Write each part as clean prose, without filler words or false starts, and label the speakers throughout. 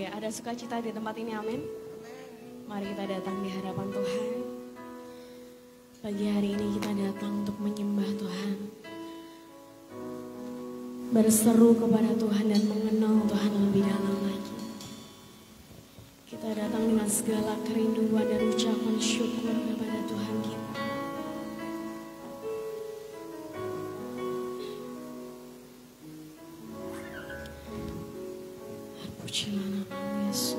Speaker 1: Haleluya. Ada sukacita di tempat ini, amin. Mari kita datang di hadapan Tuhan. Pagi hari ini kita datang untuk menyembah Tuhan, berseru kepada Tuhan dan mengenal Tuhan lebih dalam lagi. Kita datang dengan segala kerinduan dan ucapan syukur kepada Tuhan kita. Pujilah nama Yesus.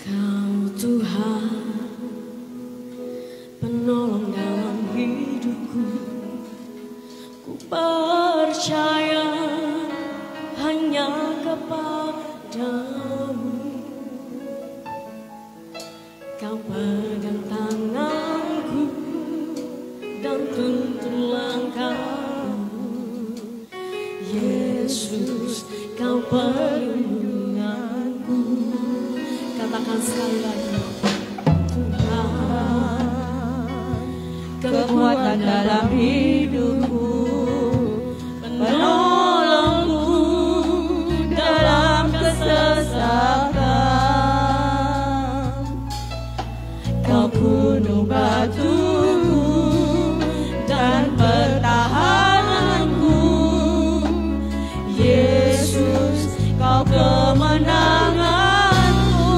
Speaker 1: Kau Tuhan, penolong dalam hidupku. Ku percaya hanya kepadamu. Kau pegang tanganku dan tuntun langkahku. Yesus, kau perlindunganku. Katakan sekali lagi. Tuhan, kekuatan dalam hidupku, penolongku dalam kesesakan. Kau gunung batuku dan pertahananku. Yesus, kau kemenanganku.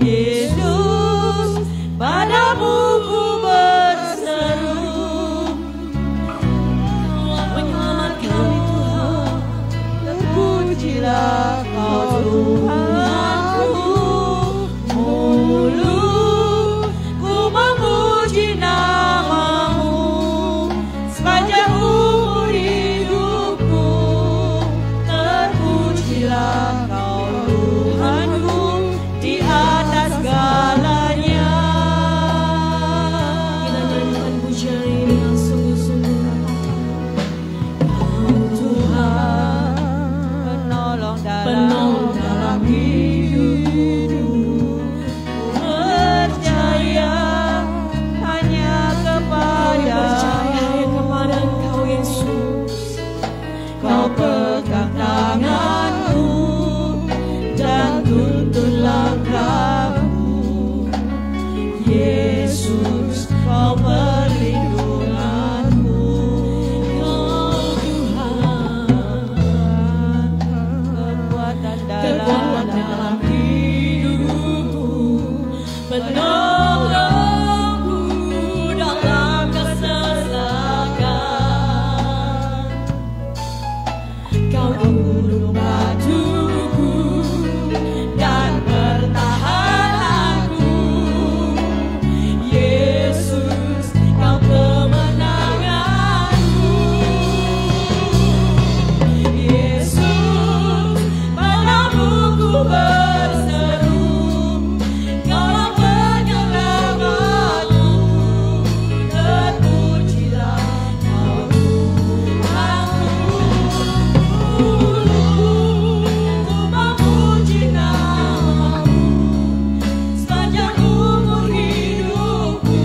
Speaker 1: Yesus, padamu ku berseru. Kaulah penyelamat kami Tuhan. Terpujilah kau Tuhanku. Mulutku memuji namamu sepanjang umur hidupku. Terpujilah kau Tuhanku di atas segalanya. Kita nyanyikan pujian ini dengan sungguh-sungguh. Kau Tuhan, penolong dalam hidupku. Percaya hanya kepada Engkau Yesus. Kau pegang tanganku dan tuntun langkahku. Yesus, kau perlindunganku. Kau Tuhan, kekuatan dalam hidupku, penolongku dalam kesesakan. Kau gunung batuku dan pertahananku. Yesus, kau kemenanganku. Yesus, padamu ku berseru. Kaulah penyelamatku. Terpujilah kau Tuhanku. Ku memuji namamu sepanjang umur hidupku.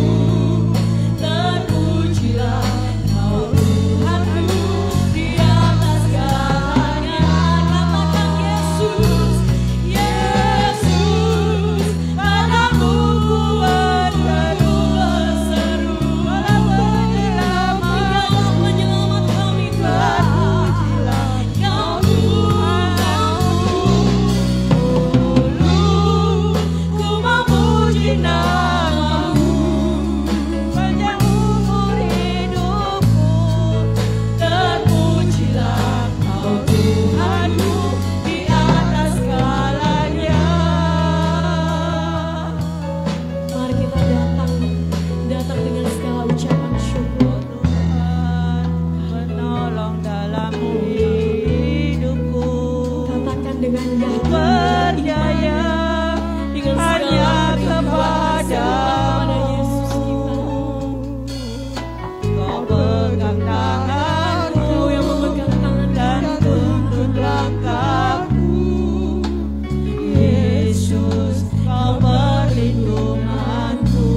Speaker 1: Terpujilah kau Tuhanku di atas segalanya. Katakan Yesus, Yesus, padamu ku berseru. Kaulah penyelamat kami Tuhan. Kau Tuhanku. Mulutku memuji namamu sepanjang umur hidupku. Terpujilah kau Tuhanku di atas segalanya. Mari kita datang dengan segala ucapan syukur. Tuhan, penolong dalam hidupku. Katakan dengan yakin. Percaya hanya kepada Yesus kita. Kau pegang tanganku. Kau yang memegang tangan dan tuntun langkahku. Yesus, kau perlindunganku.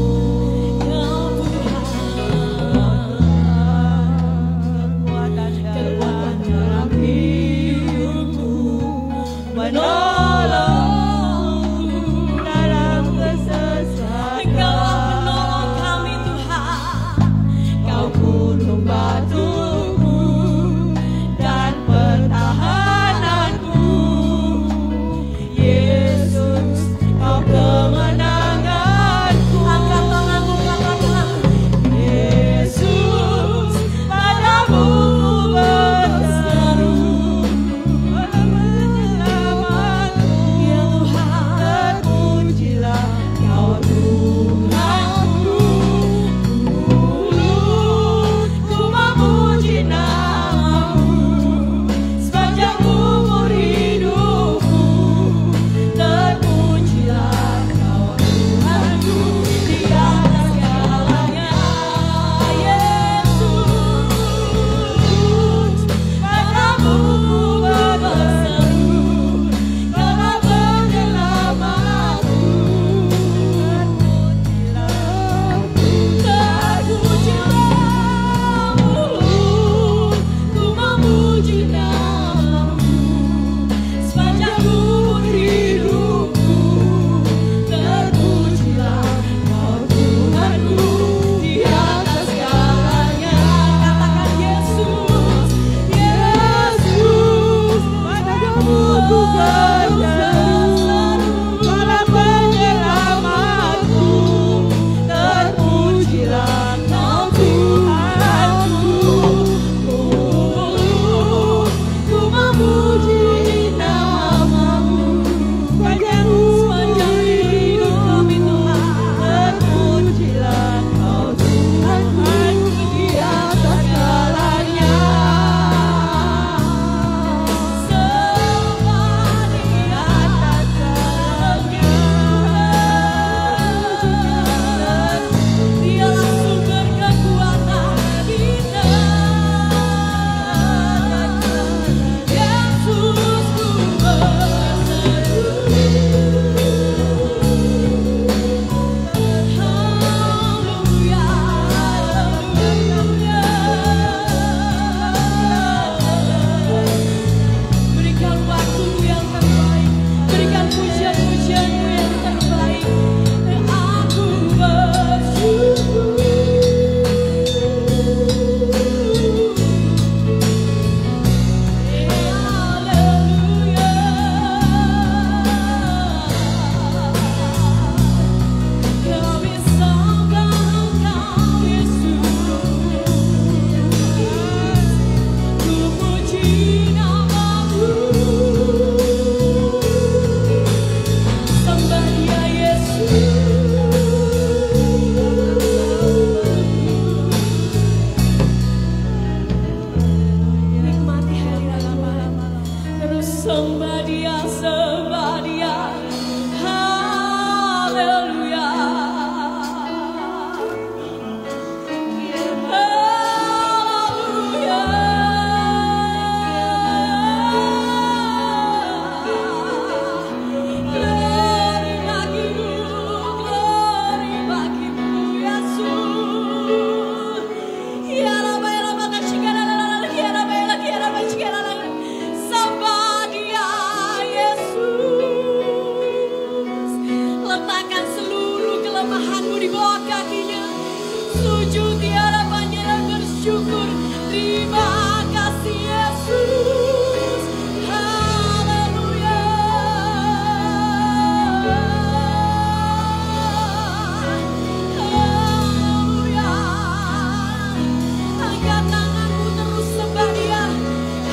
Speaker 1: angkat tanganmu terus sembah Dia.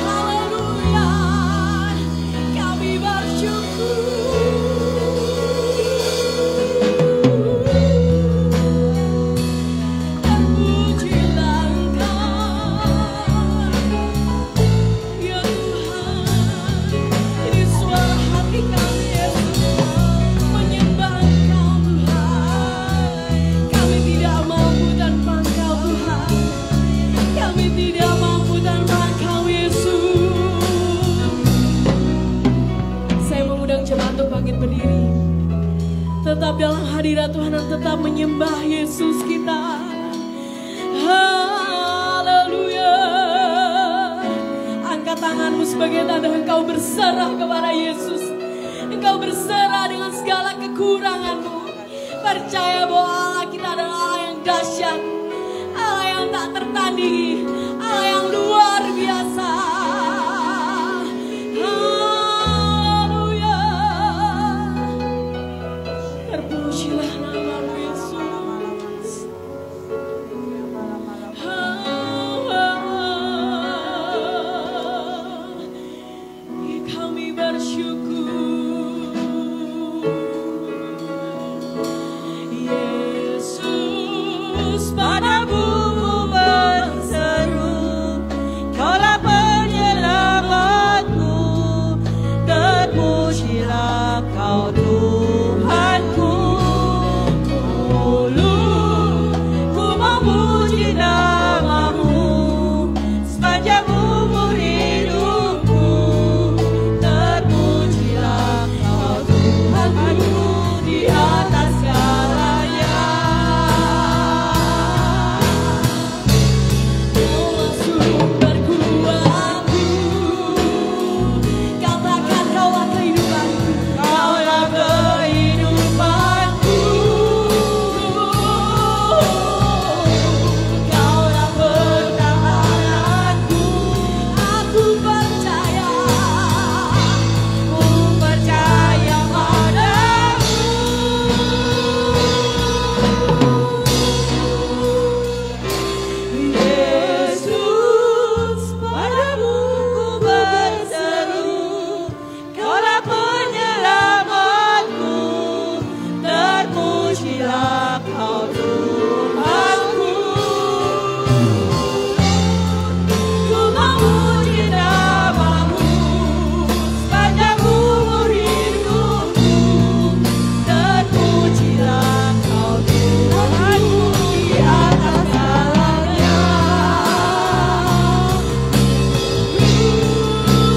Speaker 1: Haleluya, kami bersyukur. Terpujilah Engkau, ya Tuhan. Ini suara hati kami, Yesus, menyembah Engkau Tuhan. Kami tidak mampu tanpa Engkau Tuhan. Kami tidak mampu tanpa Engkau Yesus. Saya mengundang jemaat untuk bangkit berdiri. Tetap dalam hadirat Tuhan dan tetap menyembah Yesus kita. Haleluya. Angkat tanganmu sebagai tanda engkau berserah kepada Yesus. Engkau berserah dengan segala kekuranganmu. Percaya bahwa Allah kita adalah Allah yang dahsyat, Allah yang tak tertandingi, Allah yang luar biasa. Haleluya. Terpujilah namamu Yesus. Kami bersyukur. Yesus, padamu ku berseru, Kaulah penyelamatku. Terpujilah Kau Tuhanku. Dulu ku memuji namamu sepanjang umur hidupku. Terpujilah Kau Tuhanku di atas segalanya. Kaulah sumberku aku, katakan Kaulah kehidupanku. Kaulah kehidupanku. Kaulah pertahananku. Aku percaya padamu. Yesus, padamu ku berseru, Kaulah penyelamatku. Terpujilah Kau Tuhanku. Ku memuji namamu sepanjang umur hidupku. Terpujilah Kau Tuhanku di atas segalanya.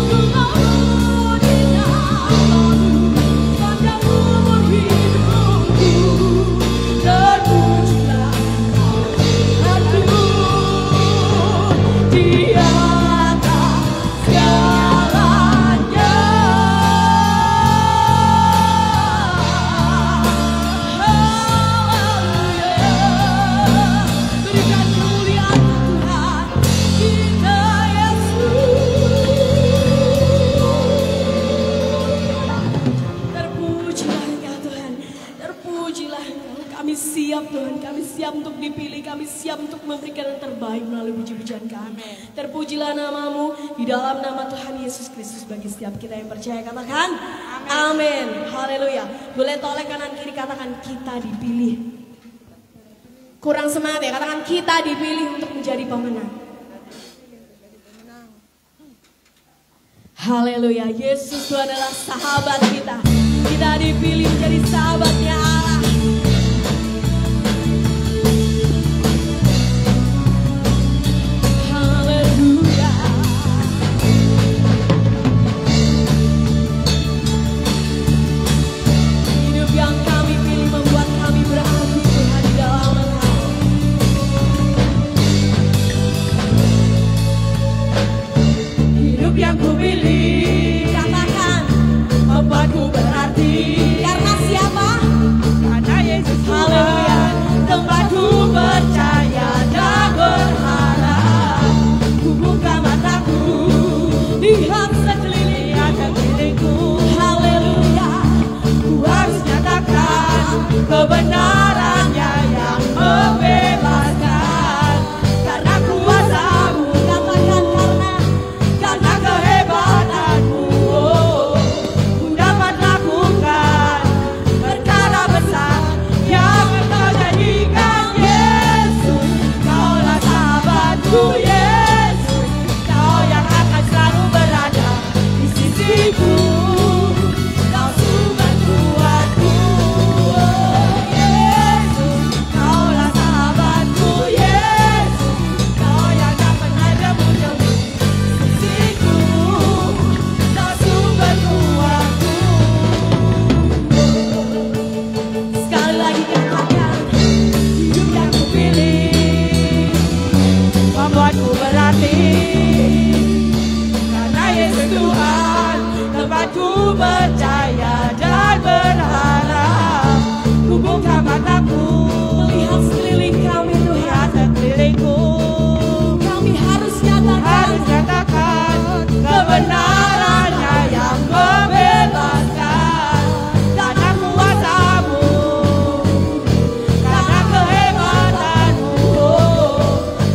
Speaker 1: Ku memuji namamu sepanjang umur hidupku. Terpujilah Kau Tuhanku di atas segalanya. Haleluya. Berikan kemuliaan Tuhan kita Yesus. Terpujilah Engkau Tuhan, terpujilah Engkau. Kami siap Tuhan, kami siap untuk dipilih, kami siap untuk memberikan yang terbaik melalui puji-pujian kami. Terpujilah namamu di dalam nama Tuhan Yesus Kristus bagi setiap kita yang percaya, katakan amin. Haleluya. Boleh toleh kanan kiri, katakan kita dipilih. Kurang semangat ya, katakan kita dipilih untuk menjadi pemenang. Haleluya. Yesus itu adalah sahabat kita. Kita dipilih menjadi sahabatnya Allah. Haleluya. Hidup yang kami pilih membuat kami berarti Tuhan di dalam Engkau. Hidup yang ku pilih, katakan membuatku berarti. Karena siapa?
Speaker 2: sahabatku Yesus, Kau yang akan selalu berada di sisiku, Kau sumber kuatku. Oh Yesus, Kaulah sahabatku Yesus, Kau yang tak pernah jemu-jemu di sisiku, Kau sumber kuatku.
Speaker 1: Sekali lagi katakan,
Speaker 2: Hidup yang kupilih membuatku berarti, karena Yesus Tuhan tempatku percaya dan berharap. Ku buka mataku
Speaker 1: melihat sekeliling kami Tuhan,
Speaker 2: lihat sekelilingku,
Speaker 1: kami harus nyatakan
Speaker 2: katakan kebenarannya yang membebaskan, karena kuasa-Mu, karena kehebatan-Mu,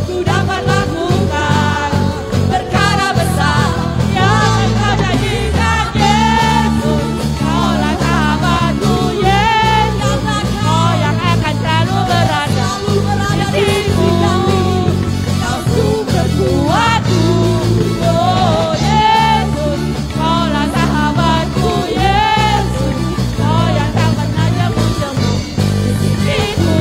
Speaker 2: ku dapat lakukan perkara besar yang Engkau janjikan. Yesus, Kaulah sahabatku Yesus, Kau yang akan selalu berada di sisiku, Kau sumber kuatku. Oh Yesus, Kaulah sahabatku Yesus, Kau yang tak pernah jemu-jemu di sisiku,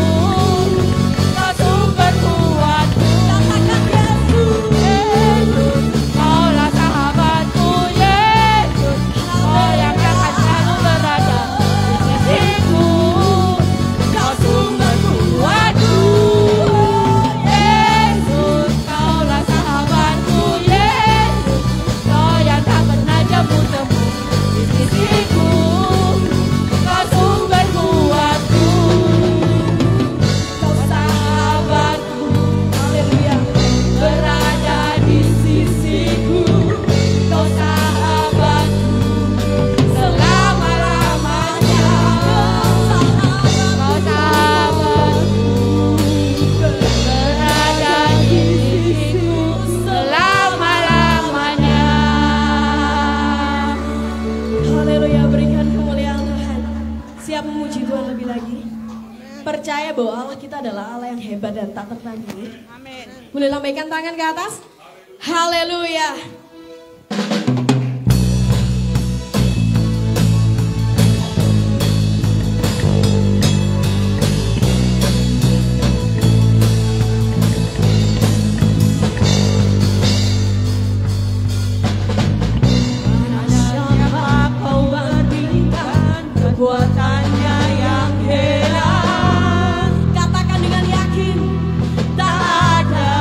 Speaker 2: Kau sumber kuatku. Katakan Yesus, Yesus, Kaulah sahabatku Yesus, Kau yang akan selalu berada di sisiku, Kau sumber kuatku. Yesus, Kaulah sahabatku Yesus, Kau yang tak pernah jemu-jemu di sisiku, Kau sumber kuatku. Kau sahabatku,
Speaker 1: haleluya.
Speaker 2: berada di sisiku, Kau sahabatku selama-lamanya. Kau sahabatku, berada di sisiku selama-lamanya.
Speaker 1: Haleluya, berikan kemuliaan Tuhan. Siap memuji Tuhan lebih lagi? Percaya bahwa Allah kita adalah Allah yang hebat dan tak tertandingi.
Speaker 2: Amin.
Speaker 1: Boleh lambaikan tangan ke atas? Haleluya.
Speaker 2: Siapa kau bandingkan kekuatannya yang heran?
Speaker 1: Katakan dengan yakin.
Speaker 2: Tak ada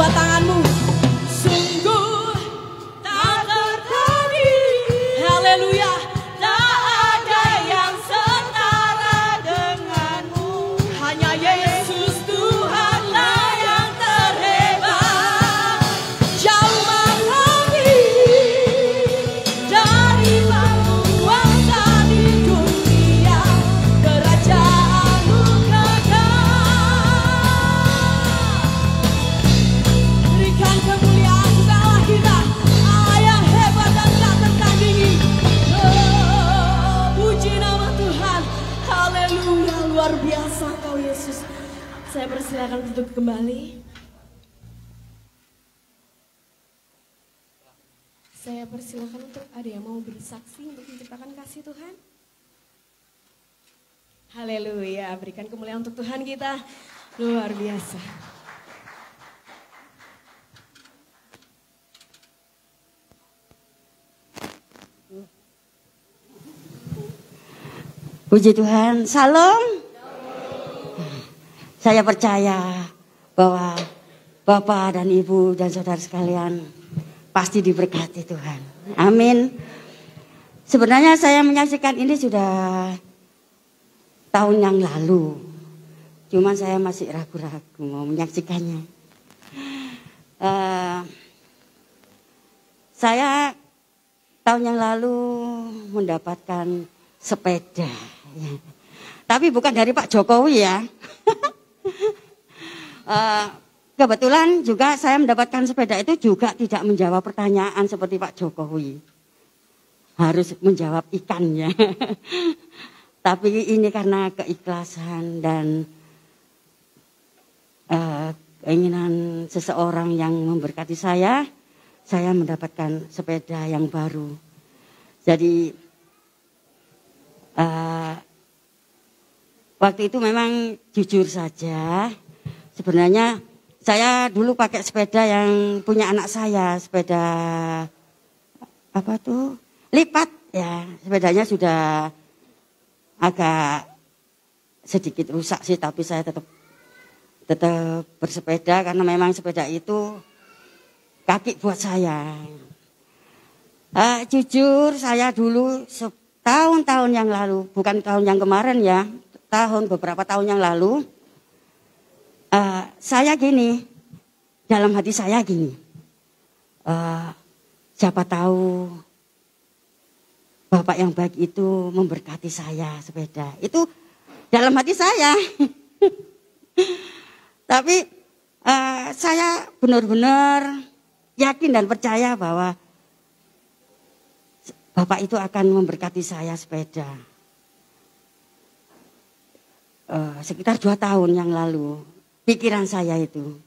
Speaker 1: dua tanganmu. Sungguh tak tertanding. Haleluya.
Speaker 2: Tak ada yang setara denganmu.
Speaker 1: Hanya Yesus Tuhanlah yang terhebat. Jauh melebihi dari penguasa di dunia. Kerajaanmu kekal. Berikan kemuliaan segala kita, Allah yang hebat dan tak tertandingi. Oh, puji nama Tuhan. Haleluya, luar biasa Kau Yesus. Saya persilakan untuk kembali. Saya persilakan untuk ada yang mau bersaksi untuk menciptakan kasih Tuhan. Haleluya, berikan kemuliaan untuk Tuhan kita. Luar biasa.
Speaker 3: Puji Tuhan, salam. Saya percaya bahwa Bapak dan Ibu dan saudara sekalian pasti diberkati Tuhan. Amin. Sebenarnya saya menyaksikan ini sudah tahun yang lalu. Cuman saya masih ragu-ragu mau menyaksikannya. Saya tahun yang lalu mendapatkan sepeda. Ya. Tapi bukan dari Pak Jokowi ya. Kebetulan juga saya mendapatkan sepeda itu juga tidak menjawab pertanyaan seperti Pak Jokowi. Harus menjawab ikannya. Tapi ini karena keikhlasan dan keinginan seseorang yang memberkati saya mendapatkan sepeda yang baru. Jadi waktu itu memang jujur saja, sebenarnya saya dulu pakai sepeda yang punya anak saya, sepeda apa tuh lipat ya, sepedanya sudah agak sedikit rusak sih, tapi saya tetap bersepeda karena memang sepeda itu kaki buat saya. Jujur saya dulu tahun-tahun yang lalu, bukan tahun yang kemarin ya, beberapa tahun yang lalu, saya gini, dalam hati saya gini, siapa tahu Bapak yang baik itu memberkati saya sepeda, itu dalam hati saya. Tapi saya benar-benar yakin dan percaya bahwa Bapak itu akan memberkati saya sepeda. Sekitar 2 tahun yang lalu, pikiran saya itu.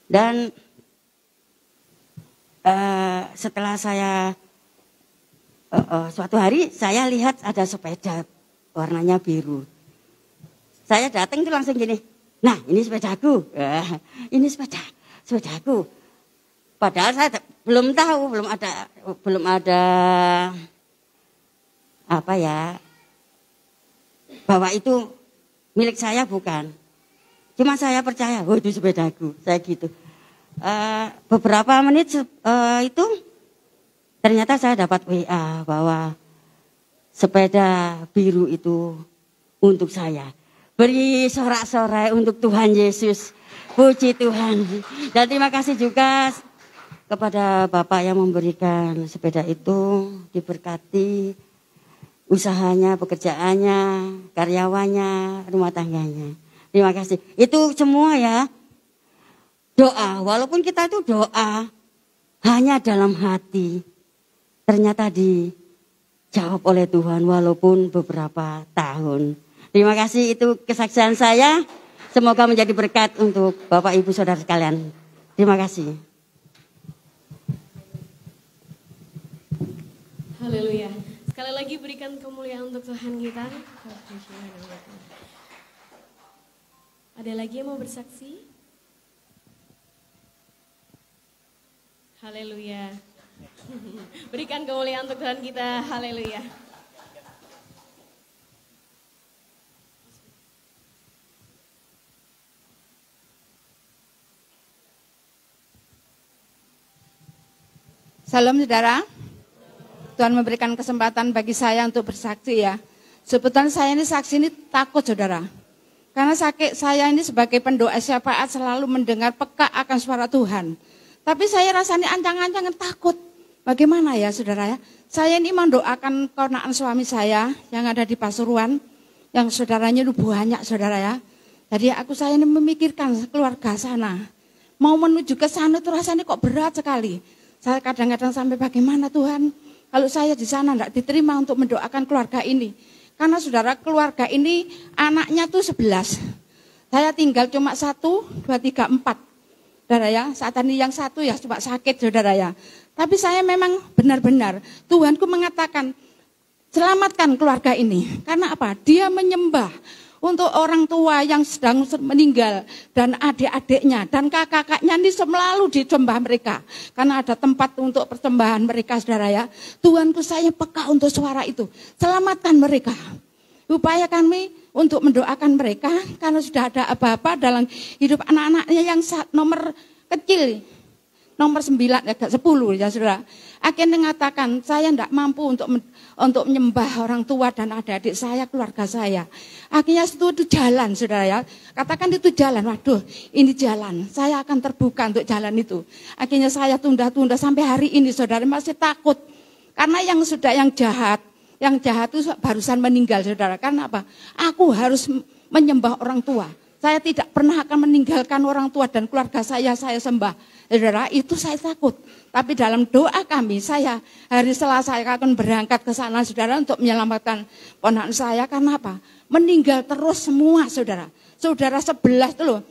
Speaker 3: Dan setelah saya, suatu hari saya lihat ada sepeda warnanya biru. Saya datang itu langsung gini, nah ini sepedaku, ini sepedaku. Padahal saya belum tahu, belum ada apa ya, bahwa itu milik saya bukan. Cuma saya percaya, oh itu sepedaku, saya gitu. Beberapa menit itu ternyata saya dapat WA bahwa sepeda biru itu untuk saya. Beri sorak-sorai untuk Tuhan Yesus. Puji Tuhan. Dan terima kasih juga kepada Bapak yang memberikan sepeda itu, diberkati usahanya, pekerjaannya, karyawannya, rumah tangganya. Terima kasih. Itu semua ya doa. Walaupun kita itu doa hanya dalam hati, ternyata dijawab oleh Tuhan walaupun beberapa tahun. Terima kasih, itu kesaksian saya. Semoga menjadi berkat untuk Bapak Ibu Saudara sekalian. Terima kasih.
Speaker 1: Haleluya. Sekali lagi berikan kemuliaan untuk Tuhan kita. Ada lagi yang mau bersaksi? Haleluya. Berikan kemuliaan untuk Tuhan kita. Haleluya.
Speaker 4: Salam saudara. Tuhan memberikan kesempatan bagi saya untuk bersaksi ya. Sebetulnya saya ini saksi ini takut saudara. Karena saya ini sebagai pendoa syafaat selalu mendengar peka akan suara Tuhan. Tapi saya rasanya ancang-ancangan takut. Bagaimana ya saudara ya. Saya ini mendoakan keponakan suami saya yang ada di Pasuruan. Yang saudaranya itu banyak saudara ya. Jadi saya ini memikirkan keluarga sana. Mau menuju ke sana itu rasanya kok berat sekali. Saya kadang-kadang sampai bagaimana Tuhan. Kalau saya di sana tidak diterima untuk mendoakan keluarga ini. Karena saudara keluarga ini anaknya tuh 11. Saya tinggal cuma 1, 2, 3, 4. Saudara ya, saat ini yang 1 ya cuma sakit saudara ya. Tapi saya memang benar-benar Tuhanku mengatakan selamatkan keluarga ini. Karena apa? Dia menyembah untuk orang tua yang sedang meninggal dan adik-adiknya dan kakak-kakaknya ini selalu disembah mereka. Karena ada tempat untuk persembahan mereka saudara ya. Tuhanku saya peka untuk suara itu. Selamatkan mereka. Upaya kami untuk mendoakan mereka karena sudah ada apa-apa dalam hidup anak-anaknya yang nomor kecil. Nomor 9, 10 ya saudara. Akhirnya mengatakan saya tidak mampu untuk menyembah orang tua dan adik-adik saya, keluarga saya. Akhirnya itu jalan saudara ya. Katakan itu jalan, waduh ini jalan. Saya akan terbuka untuk jalan itu. Akhirnya saya tunda-tunda sampai hari ini saudara masih takut. Karena yang jahat itu barusan meninggal saudara. Karena apa? Aku harus menyembah orang tua. Saya tidak pernah akan meninggalkan orang tua dan keluarga saya sembah. Saudara, itu saya takut. Tapi dalam doa kami, saya hari Selasa saya akan berangkat ke sana, saudara, untuk menyelamatkan ponakan saya. Karena apa? Meninggal terus semua, saudara. Saudara 11 itu loh,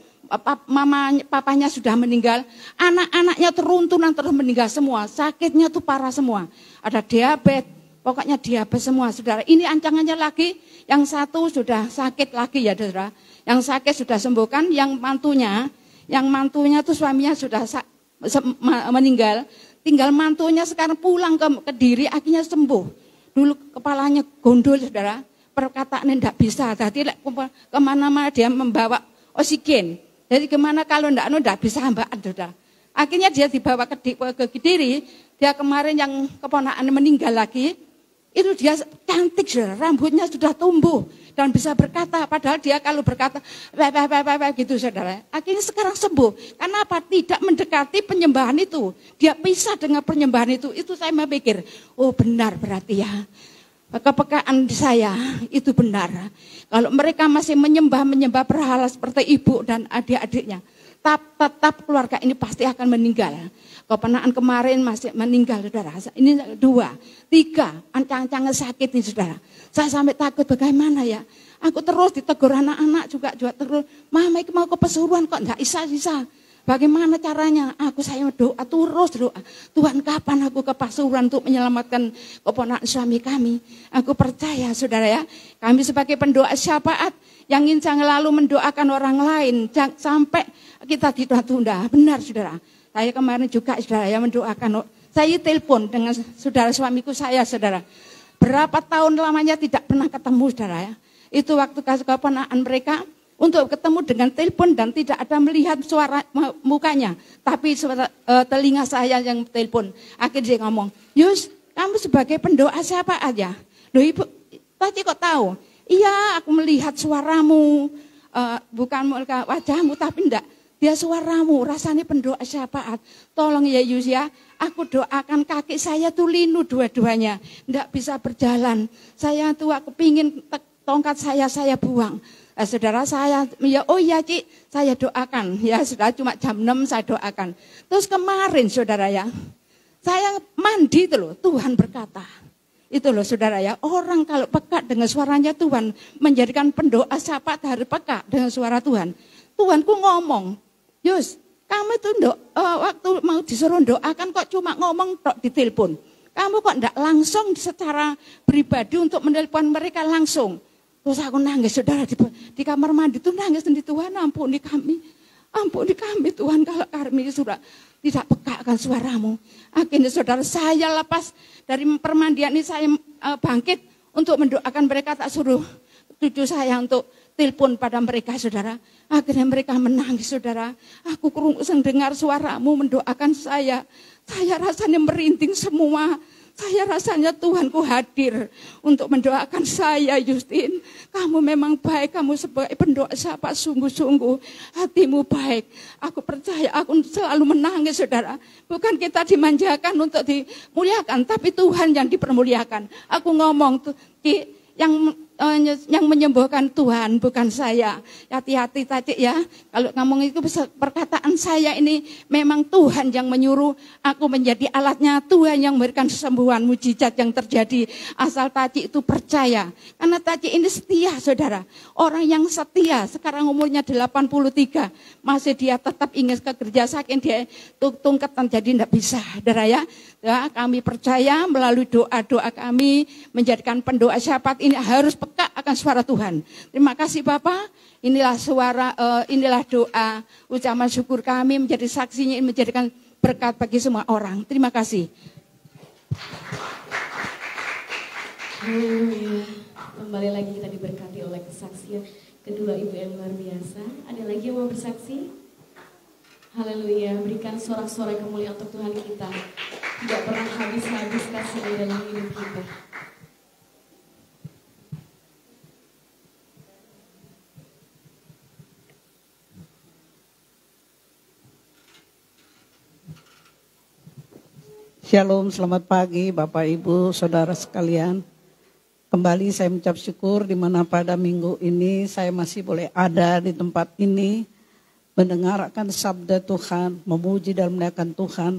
Speaker 4: papanya sudah meninggal, anak-anaknya teruntunan terus meninggal semua. Sakitnya tuh parah semua. Ada diabetes, pokoknya diabetes semua, saudara. Ini ancangannya lagi, yang 1 sudah sakit lagi ya, saudara. Yang sakit sudah sembuhkan, yang mantunya tuh suaminya sudah meninggal, tinggal mantunya sekarang pulang ke Kediri akhirnya sembuh. Dulu kepalanya gondol saudara, perkataannya tidak bisa, jadi kemana-mana dia membawa oksigen. Jadi kemana kalau tidak bisa hambaan saudara. Akhirnya dia dibawa ke Kediri, dia kemarin yang keponakan meninggal lagi, itu dia cantik saudara, rambutnya sudah tumbuh. Dan bisa berkata, padahal dia kalau berkata, gitu saudara. Akhirnya sekarang sembuh. Karena apa? Tidak mendekati penyembahan itu. Dia pisah dengan penyembahan itu. Itu saya memikir, oh benar berarti ya. Kepekaan saya itu benar. Kalau mereka masih menyembah berhala seperti ibu dan adik-adiknya. Tetap keluarga ini pasti akan meninggal. Keponakan kemarin masih meninggal saudara. Ini 2, 3, ancang-ancangnya sakit nih saudara. Saya sampai takut bagaimana ya. Aku terus ditegur anak-anak juga terus. Mama ini mau ke Pasuruan kok enggak bisa. Bagaimana caranya? Saya doa terus doa. Tuhan kapan aku ke Pasuruan untuk menyelamatkan keponakan suami kami. Aku percaya saudara ya. Kami sebagai pendoa syafaat yang ingin lalu mendoakan orang lain. Jangan sampai kita ditunda-tunda. Benar saudara. Saya kemarin juga saudara ya mendoakan. Saya telepon dengan saudara suamiku saudara. Berapa tahun lamanya tidak pernah ketemu saudara ya. Itu waktu kasih keponakan mereka untuk ketemu dengan telepon dan tidak ada melihat suara mukanya. Tapi telinga saya yang telepon. Akhirnya dia ngomong, Yus kamu sebagai pendoa siapa aja? Loh ibu tadi kok tahu? Iya aku melihat suaramu. Bukan wajahmu tapi enggak. Dia suaramu, rasanya pendoa syafaat. Tolong ya Yus ya, aku doakan kaki saya tuh linu dua-duanya. Tidak bisa berjalan. Saya tuh aku pingin tongkat saya buang. Saudara saya, ya oh ya Cik, saya doakan. Ya sudah cuma jam 6 saya doakan. Terus kemarin saudara ya, saya mandi itu loh, Tuhan berkata. Itu loh saudara ya, orang kalau peka dengan suaranya Tuhan, menjadikan pendoa syafaat hari peka dengan suara Tuhan. Tuhanku ngomong, Yus, kamu itu waktu mau disuruh doakan kok cuma ngomong di telepon. Kamu kok enggak langsung secara pribadi untuk menelpon mereka langsung. Terus aku nangis saudara di kamar mandi itu nangis di Tuhan, ampuni kami Tuhan kalau kami sudah tidak peka akan suaramu. Akhirnya saudara saya lepas dari permandian ini saya bangkit. untuk mendoakan mereka, tak suruh cucu saya untuk telepon pada mereka, saudara. Akhirnya mereka menangis, saudara. Aku dengar suaramu mendoakan saya. Saya rasanya merinding semua. Saya rasanya Tuhanku hadir untuk mendoakan saya, Justin. Kamu memang baik, kamu sebagai pendoa siapa sungguh-sungguh. Hatimu baik. Aku percaya, aku selalu menangis, saudara. Bukan kita dimanjakan untuk dimuliakan, tapi Tuhan yang dipermuliakan. Aku ngomong, yang menyembuhkan Tuhan, bukan saya. Hati-hati tadi ya, kalau ngomong itu perkataan saya ini memang Tuhan yang menyuruh aku menjadi alatnya, Tuhan yang memberikan kesembuhan, mujizat yang terjadi. Asal tadi itu percaya, karena tadi ini setia, saudara. Orang yang setia, sekarang umurnya 83, masih dia tetap ingin ke gereja, saking dia tungketan jadi tidak bisa, saudara ya. Ya, kami percaya melalui doa-doa kami menjadikan pendoa syafaat ini harus peka akan suara Tuhan. Terima kasih Bapak. Inilah inilah doa, ucapan syukur kami menjadi saksinya, menjadikan berkat bagi semua orang. Terima kasih.
Speaker 1: Haleluya. Kembali lagi kita diberkati oleh kesaksian kedua ibu yang luar biasa. Ada lagi yang mau bersaksi? Haleluya. Berikan sorak-sorai kemuliaan untuk Tuhan kita. Tidak pernah habis-habis kasih-Nya dalam hidup kita.
Speaker 5: Shalom, selamat pagi Bapak Ibu, Saudara sekalian. Kembali saya mengucap syukur di mana pada minggu ini saya masih boleh ada di tempat ini, mendengarkan sabda Tuhan, memuji dan memuliakan Tuhan,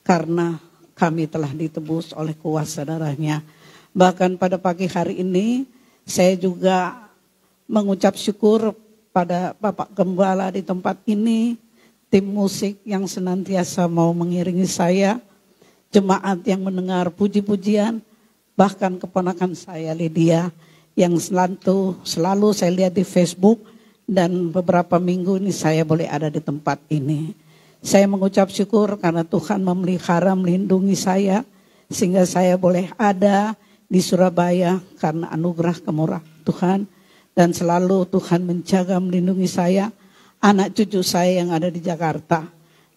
Speaker 5: karena kami telah ditebus oleh kuasa darahnya. Bahkan pada pagi hari ini saya juga mengucap syukur pada Bapak Gembala di tempat ini, tim musik yang senantiasa mau mengiringi saya, jemaat yang mendengar puji-pujian, bahkan keponakan saya Lydia yang selalu saya lihat di Facebook, dan beberapa minggu ini saya boleh ada di tempat ini. Saya mengucap syukur karena Tuhan memelihara, melindungi saya, sehingga saya boleh ada di Surabaya karena anugerah kemurahan Tuhan. Dan selalu Tuhan menjaga, melindungi saya, anak cucu saya yang ada di Jakarta.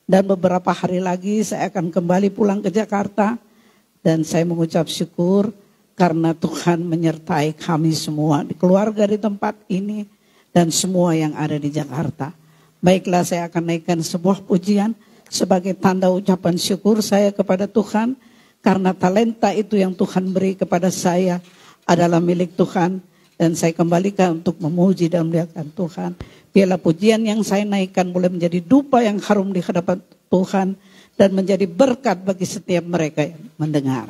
Speaker 5: Dan beberapa hari lagi saya akan kembali pulang ke Jakarta. Dan saya mengucap syukur karena Tuhan menyertai kami semua, di keluarga di tempat ini, dan semua yang ada di Jakarta. Baiklah, saya akan naikkan sebuah pujian sebagai tanda ucapan syukur saya kepada Tuhan. Karena talenta itu yang Tuhan beri kepada saya adalah milik Tuhan. Dan saya kembalikan untuk memuji dan memuliakan Tuhan. Biarlah pujian yang saya naikkan boleh menjadi dupa yang harum di hadapan Tuhan. Dan menjadi berkat bagi setiap mereka yang mendengar.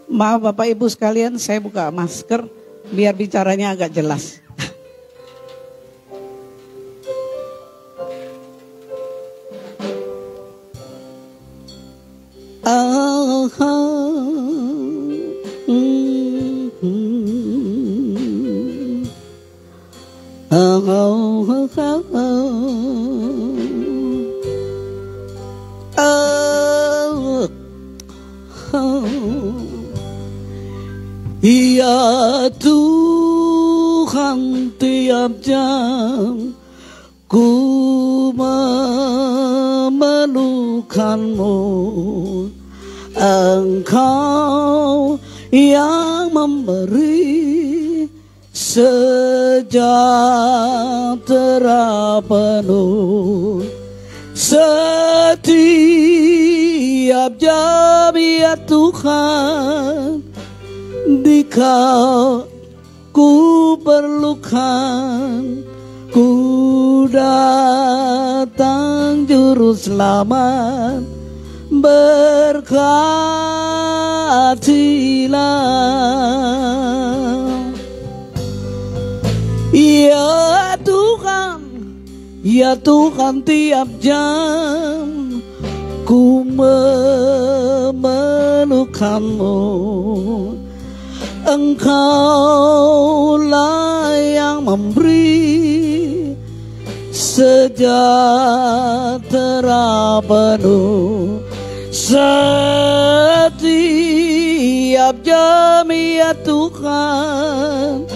Speaker 5: Maaf Bapak Ibu sekalian, saya buka masker biar bicaranya agak jelas. Ya Tuhan, tiap jam ku memerlukanmu. Engkau yang memberi sejahtera penuh. Setiap jam ya Tuhan, Dikau ku perlukan, ku datang juru selamat, berkatilah. Ya Tuhan tiap jam ku memelukkanmu. Engkaulah yang memberi sejahtera penuh setiap jam ya Tuhan.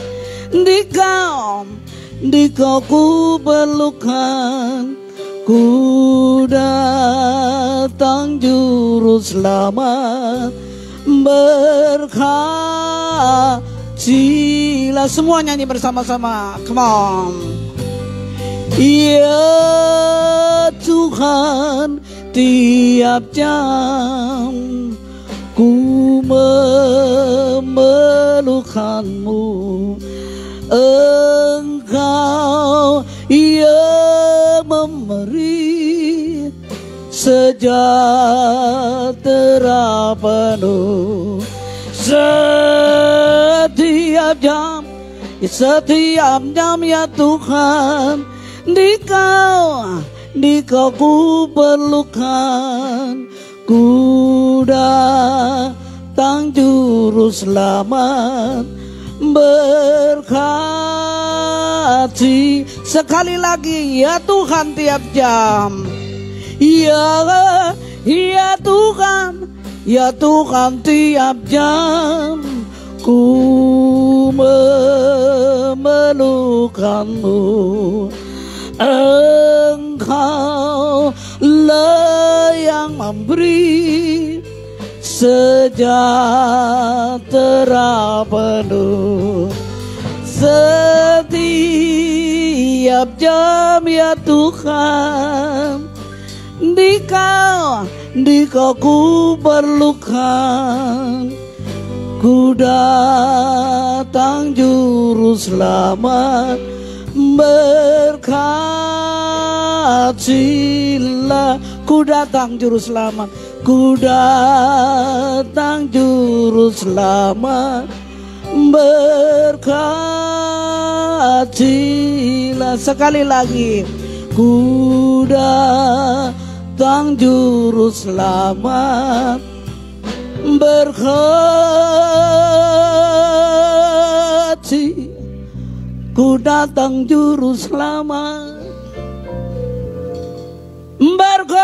Speaker 5: Di kau ku perlukan, ku datang juru selamat. Berkatilah, semua nyanyi bersama-sama, come on. Ya Tuhan, tiap jam ku memelukkanmu. Engkau yang memberi sejahtera penuh setiap jam ya Tuhan. Di kau ku perlukan, ku datang juru selamat. Berkati sekali lagi ya Tuhan tiap jam. Ya Tuhan tiap jam ku memelukkanmu. Engkau lah yang memberi sejahtera penuh setiap jam ya Tuhan. Di kau ku perlukan, ku datang juru selamat. Berkatilah, ku datang juru selamat, ku datang juru selamat. Berkatilah, sekali lagi, ku datang juru selamat. Berkati, ku datang juru selamat. Berkati,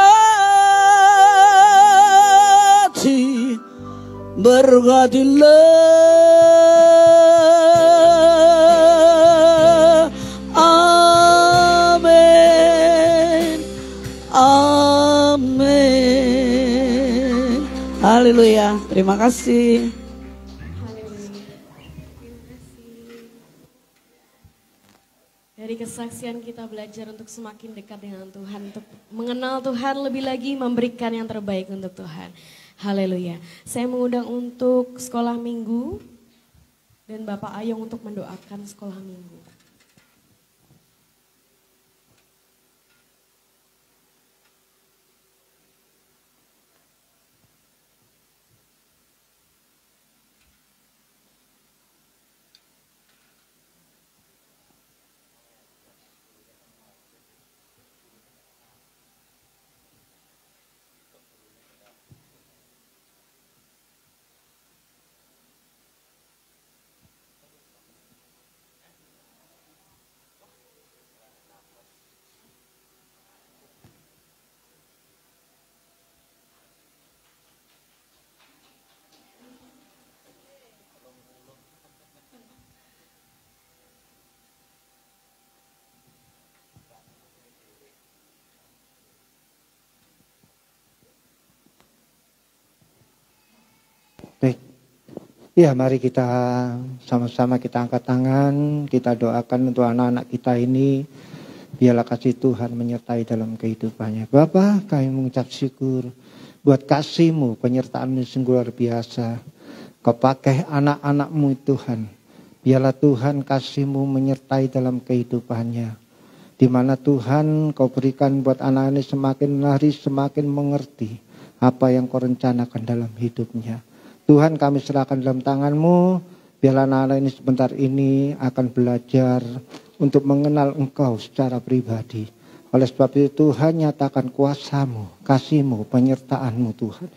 Speaker 5: berkatilah. Amin, amin. Haleluya, terima kasih.
Speaker 1: Dari kesaksian kita belajar untuk semakin dekat dengan Tuhan, untuk mengenal Tuhan lebih lagi, memberikan yang terbaik untuk Tuhan. Haleluya. Saya mengundang untuk sekolah minggu dan Bapak Ayong untuk mendoakan sekolah minggu.
Speaker 6: Baik, ya mari kita sama-sama kita angkat tangan, kita doakan untuk anak-anak kita ini. Biarlah kasih Tuhan menyertai dalam kehidupannya. Bapa, kami mengucap syukur buat kasih-Mu, penyertaan-Mu sungguh luar biasa. Kau pakai anak-anak-Mu Tuhan. Biarlah Tuhan kasih-Mu menyertai dalam kehidupannya. Di mana Tuhan Kau berikan buat anak ini semakin hari semakin mengerti apa yang Kau rencanakan dalam hidupnya. Tuhan, kami serahkan dalam tangan-Mu. Biarlah anak-anak ini sebentar ini akan belajar untuk mengenal Engkau secara pribadi. Oleh sebab itu Tuhan, nyatakan kuasa-Mu, kasih-Mu, penyertaan-Mu Tuhan.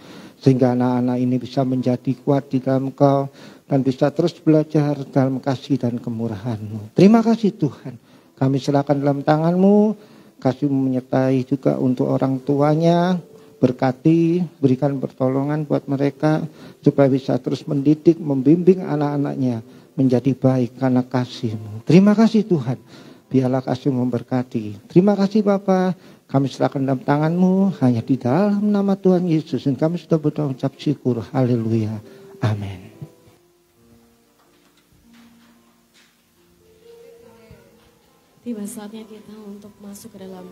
Speaker 6: Sehingga anak-anak ini bisa menjadi kuat di dalam Engkau dan bisa terus belajar dalam kasih dan kemurahan-Mu. Terima kasih Tuhan. Kami serahkan dalam tangan-Mu, kasih-Mu menyertai juga untuk orang tuanya. Berkati, berikan pertolongan buat mereka supaya bisa terus mendidik, membimbing anak-anaknya menjadi baik karena kasih-Mu. Terima kasih Tuhan. Biarlah kasih memberkati. Terima kasih Bapa. Kami serahkan dalam tangan-Mu hanya di dalam nama Tuhan Yesus. Dan kami sudah berdoa ucap syukur. Haleluya. Amin.
Speaker 1: Tiba saatnya kita untuk masuk ke dalam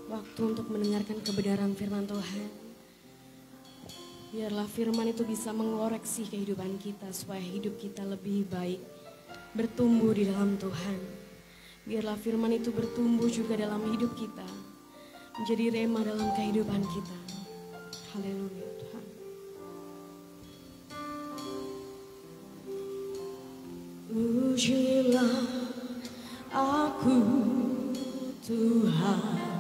Speaker 1: waktu untuk mendengarkan kebenaran firman Tuhan. Biarlah firman itu bisa mengoreksi kehidupan kita supaya hidup kita lebih baik. Bertumbuh di dalam Tuhan. Biarlah firman itu bertumbuh juga dalam hidup kita. Menjadi rema dalam kehidupan kita. Haleluya Tuhan. Pujilah aku Tuhan.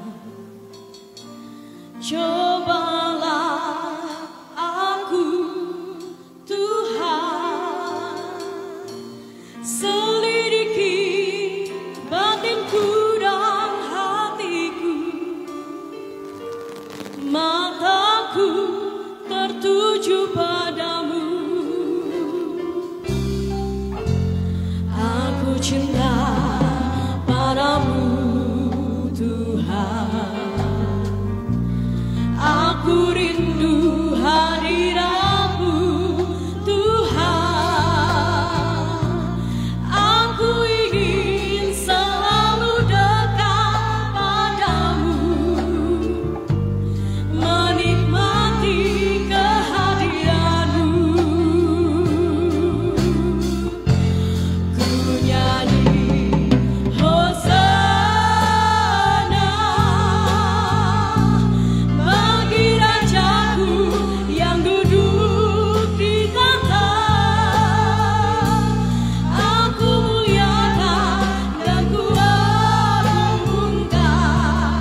Speaker 1: Cobalah aku Tuhan. Selidiki batinku dan hatiku, mataku tertuju padamu. Aku cinta padamu Tuhan. Aku rindu hadirat-Mu Tuhan. Aku ingin selalu dekat padamu, menikmati kehadiran-Mu. Ku nyanyi Hosana bagi Rajaku yang duduk di tahta. Aku muliakan dan ku agungkan,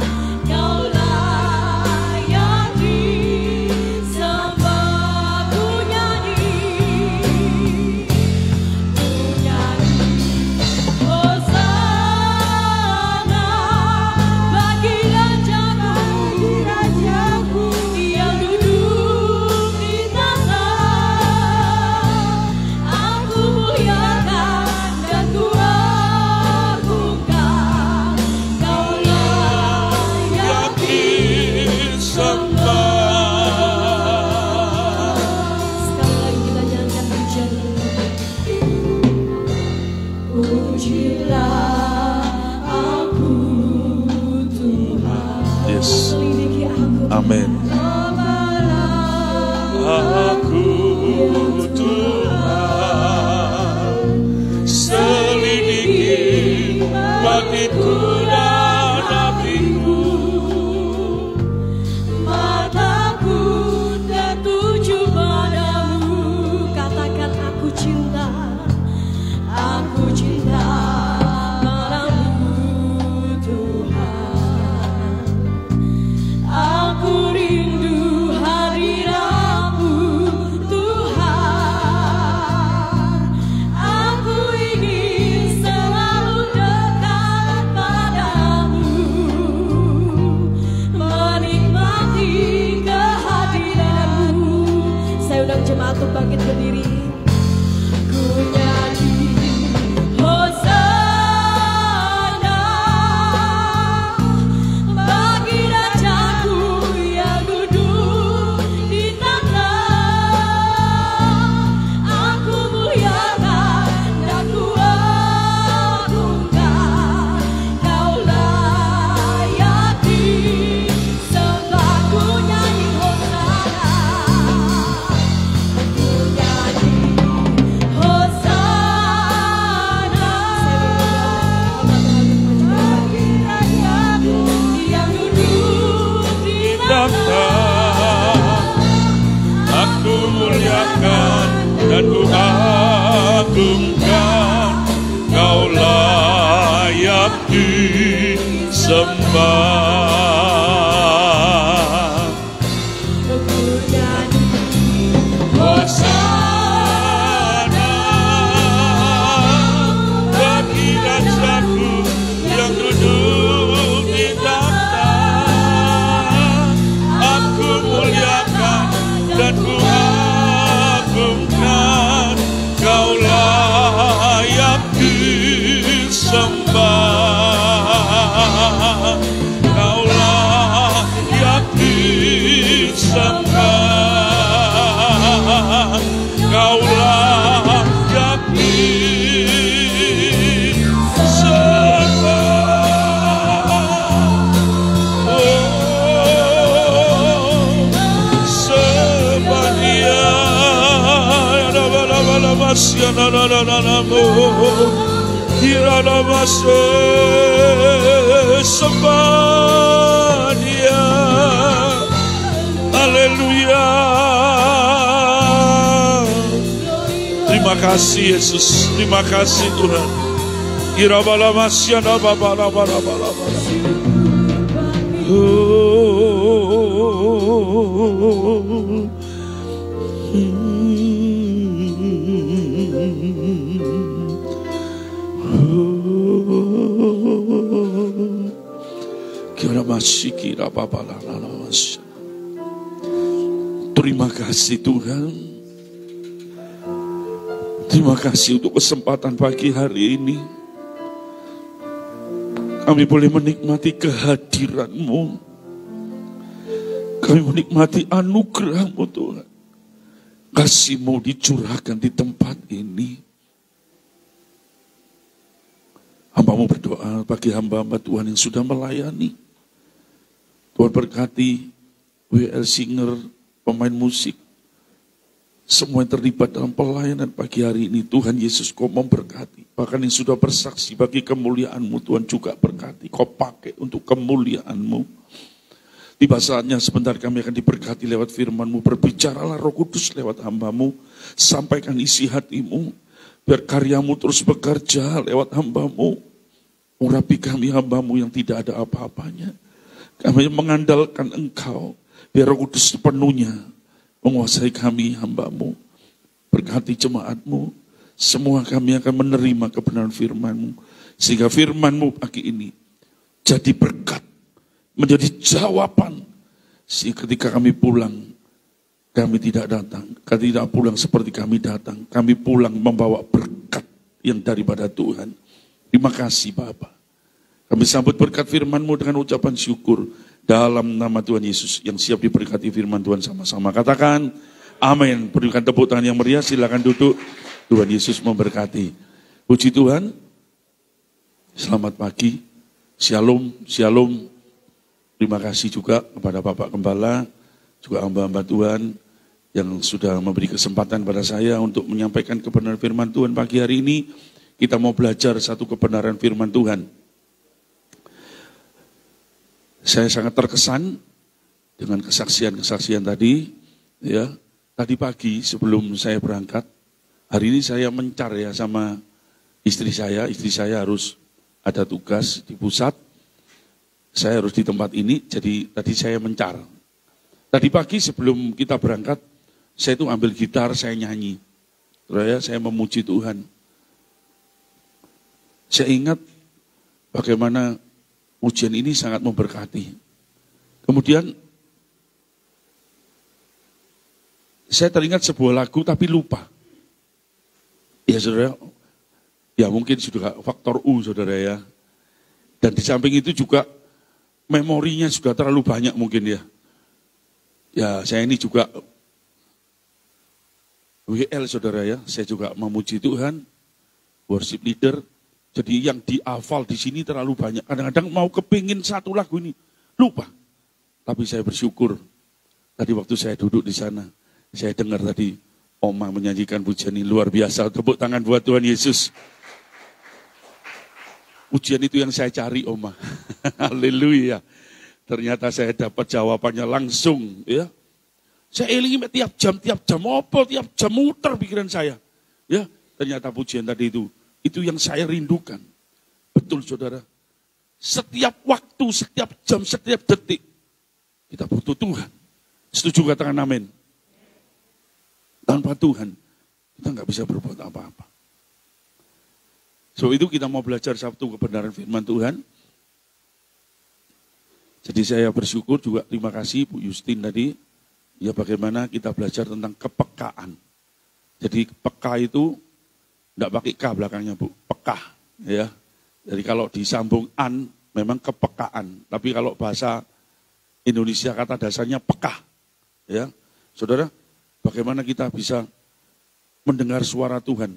Speaker 1: Kau layak disembah. Ku nyanyi Hosana bagi Rajaku yang duduk di tahta. Aku muliakan dan ku agungkan, Kau layak disembah. Sekali lagi kita nyanyikan pujian ini. Pujilah aku Tuhan.
Speaker 7: Yes.
Speaker 1: Selidiki aku.
Speaker 7: Amin.
Speaker 1: Cobalah
Speaker 7: Aku Tuhan, selidiki batinku dan hatiku,
Speaker 1: mataku tertuju padamu. Katakan aku cinta padamu Tuhan. Aku rindu hadirat-Mu Tuhan. Aku ingin selalu dekat padamu, menikmati kehadiran-Mu. Saya undang jemaat untuk bangkit berdiri. Ku nyanyi Hosana bagi Rajaku yang duduk di tahta. Aku muliakan dan ku agungkan, Kau layak disembah. Ku nyanyi Hosana. Ku nyanyi Hosana bagi Rajaku yang duduk di tahta.
Speaker 7: Aku muliakan dan ku agungkan, Kau layak disembah. sembah. Hosana bagi Rajaku yang duduk di tahta. Aku muliakan dan ku agungkan, Kau layak disembah. Kau layak disembah. Kau layak disembah. Oh, sembah Dia. Sembah Dia. Haleluya. Terima kasih Yesus, terima kasih Tuhan. Terima kasih Tuhan. Terima kasih untuk kesempatan pagi hari ini. Kami boleh menikmati kehadiran-Mu. Kami menikmati anugerah-Mu Tuhan. Kasih-Mu dicurahkan di tempat ini. Hamba-Mu berdoa bagi hamba-hamba Tuhan yang sudah melayani. Tuhan berkati WL Singer, pemain musik, semua yang terlibat dalam pelayanan pagi hari ini. Tuhan Yesus, Kau memberkati. Bahkan yang sudah bersaksi bagi kemuliaan-Mu, Tuhan juga berkati. Kau pakai untuk kemuliaan-Mu. Tiba saatnya sebentar kami akan diberkati lewat firman-Mu. Berbicaralah Roh Kudus lewat hamba-Mu. Sampaikan isi hati-Mu. Biar karya-Mu terus bekerja lewat hamba-Mu. Urapi kami hamba-Mu yang tidak ada apa-apanya. Kami mengandalkan Engkau. Biar Roh Kudus sepenuhnya menguasai kami hamba-Mu. Berkati jemaat-Mu. Semua kami akan menerima kebenaran firman-Mu. Sehingga firman-Mu pagi ini jadi berkat. Menjadi jawaban. Sehingga ketika kami pulang, kami tidak datang. Kami tidak pulang seperti kami datang. Kami pulang membawa berkat yang daripada Tuhan. Terima kasih Bapa. Kami sambut berkat firman-Mu dengan ucapan syukur. Dalam nama Tuhan Yesus yang siap diberkati firman Tuhan sama-sama. Katakan amin. Berikan tepuk tangan yang meriah. Silakan duduk. Tuhan Yesus memberkati. Puji Tuhan. Selamat pagi. Shalom. Shalom. Terima kasih juga kepada Bapak Gembala. Juga hamba-hamba Tuhan yang sudah memberi kesempatan pada saya untuk menyampaikan kebenaran firman Tuhan pagi hari ini. Kita mau belajar satu kebenaran firman Tuhan. Saya sangat terkesan dengan kesaksian-kesaksian tadi. Ya, tadi pagi sebelum saya berangkat, hari ini saya mencar ya sama istri saya. Istri saya harus ada tugas di pusat. Saya harus di tempat ini, jadi tadi saya mencar. Tadi pagi sebelum kita berangkat, saya itu ambil gitar, saya nyanyi. Saya memuji Tuhan. Saya ingat bagaimana ujian ini sangat memberkati. Kemudian saya teringat sebuah lagu tapi lupa. Ya saudara, ya mungkin sudah faktor U saudara ya. Dan di samping itu juga memorinya sudah terlalu banyak mungkin ya. Ya saya ini juga WL saudara ya, saya juga memuji Tuhan, worship leader. Jadi yang dihafal di sini terlalu banyak. Kadang-kadang mau kepingin satu lagu ini, lupa. Tapi saya bersyukur. Tadi waktu saya duduk di sana, saya dengar tadi Oma menyanyikan pujian ini luar biasa. Tepuk tangan buat Tuhan Yesus. Pujian itu yang saya cari Oma. Haleluya. Ternyata saya dapat jawabannya langsung. Ya. Saya elingi tiap jam, tiap jam muter pikiran saya. Ya, ternyata pujian tadi itu yang saya rindukan. Betul saudara. setiap waktu, setiap jam, setiap detik, kita butuh Tuhan. Setuju katakan amin. Tanpa Tuhan, kita nggak bisa berbuat apa-apa. Sebab itu kita mau belajar Sabtu kebenaran firman Tuhan. Jadi saya bersyukur juga, terima kasih Bu Justin tadi. Ya bagaimana kita belajar tentang kepekaan. Jadi peka itu enggak pakai K belakangnya Bu, peka ya. Jadi kalau disambung an memang kepekaan, tapi kalau bahasa Indonesia kata dasarnya peka. Ya. Saudara, bagaimana kita bisa mendengar suara Tuhan?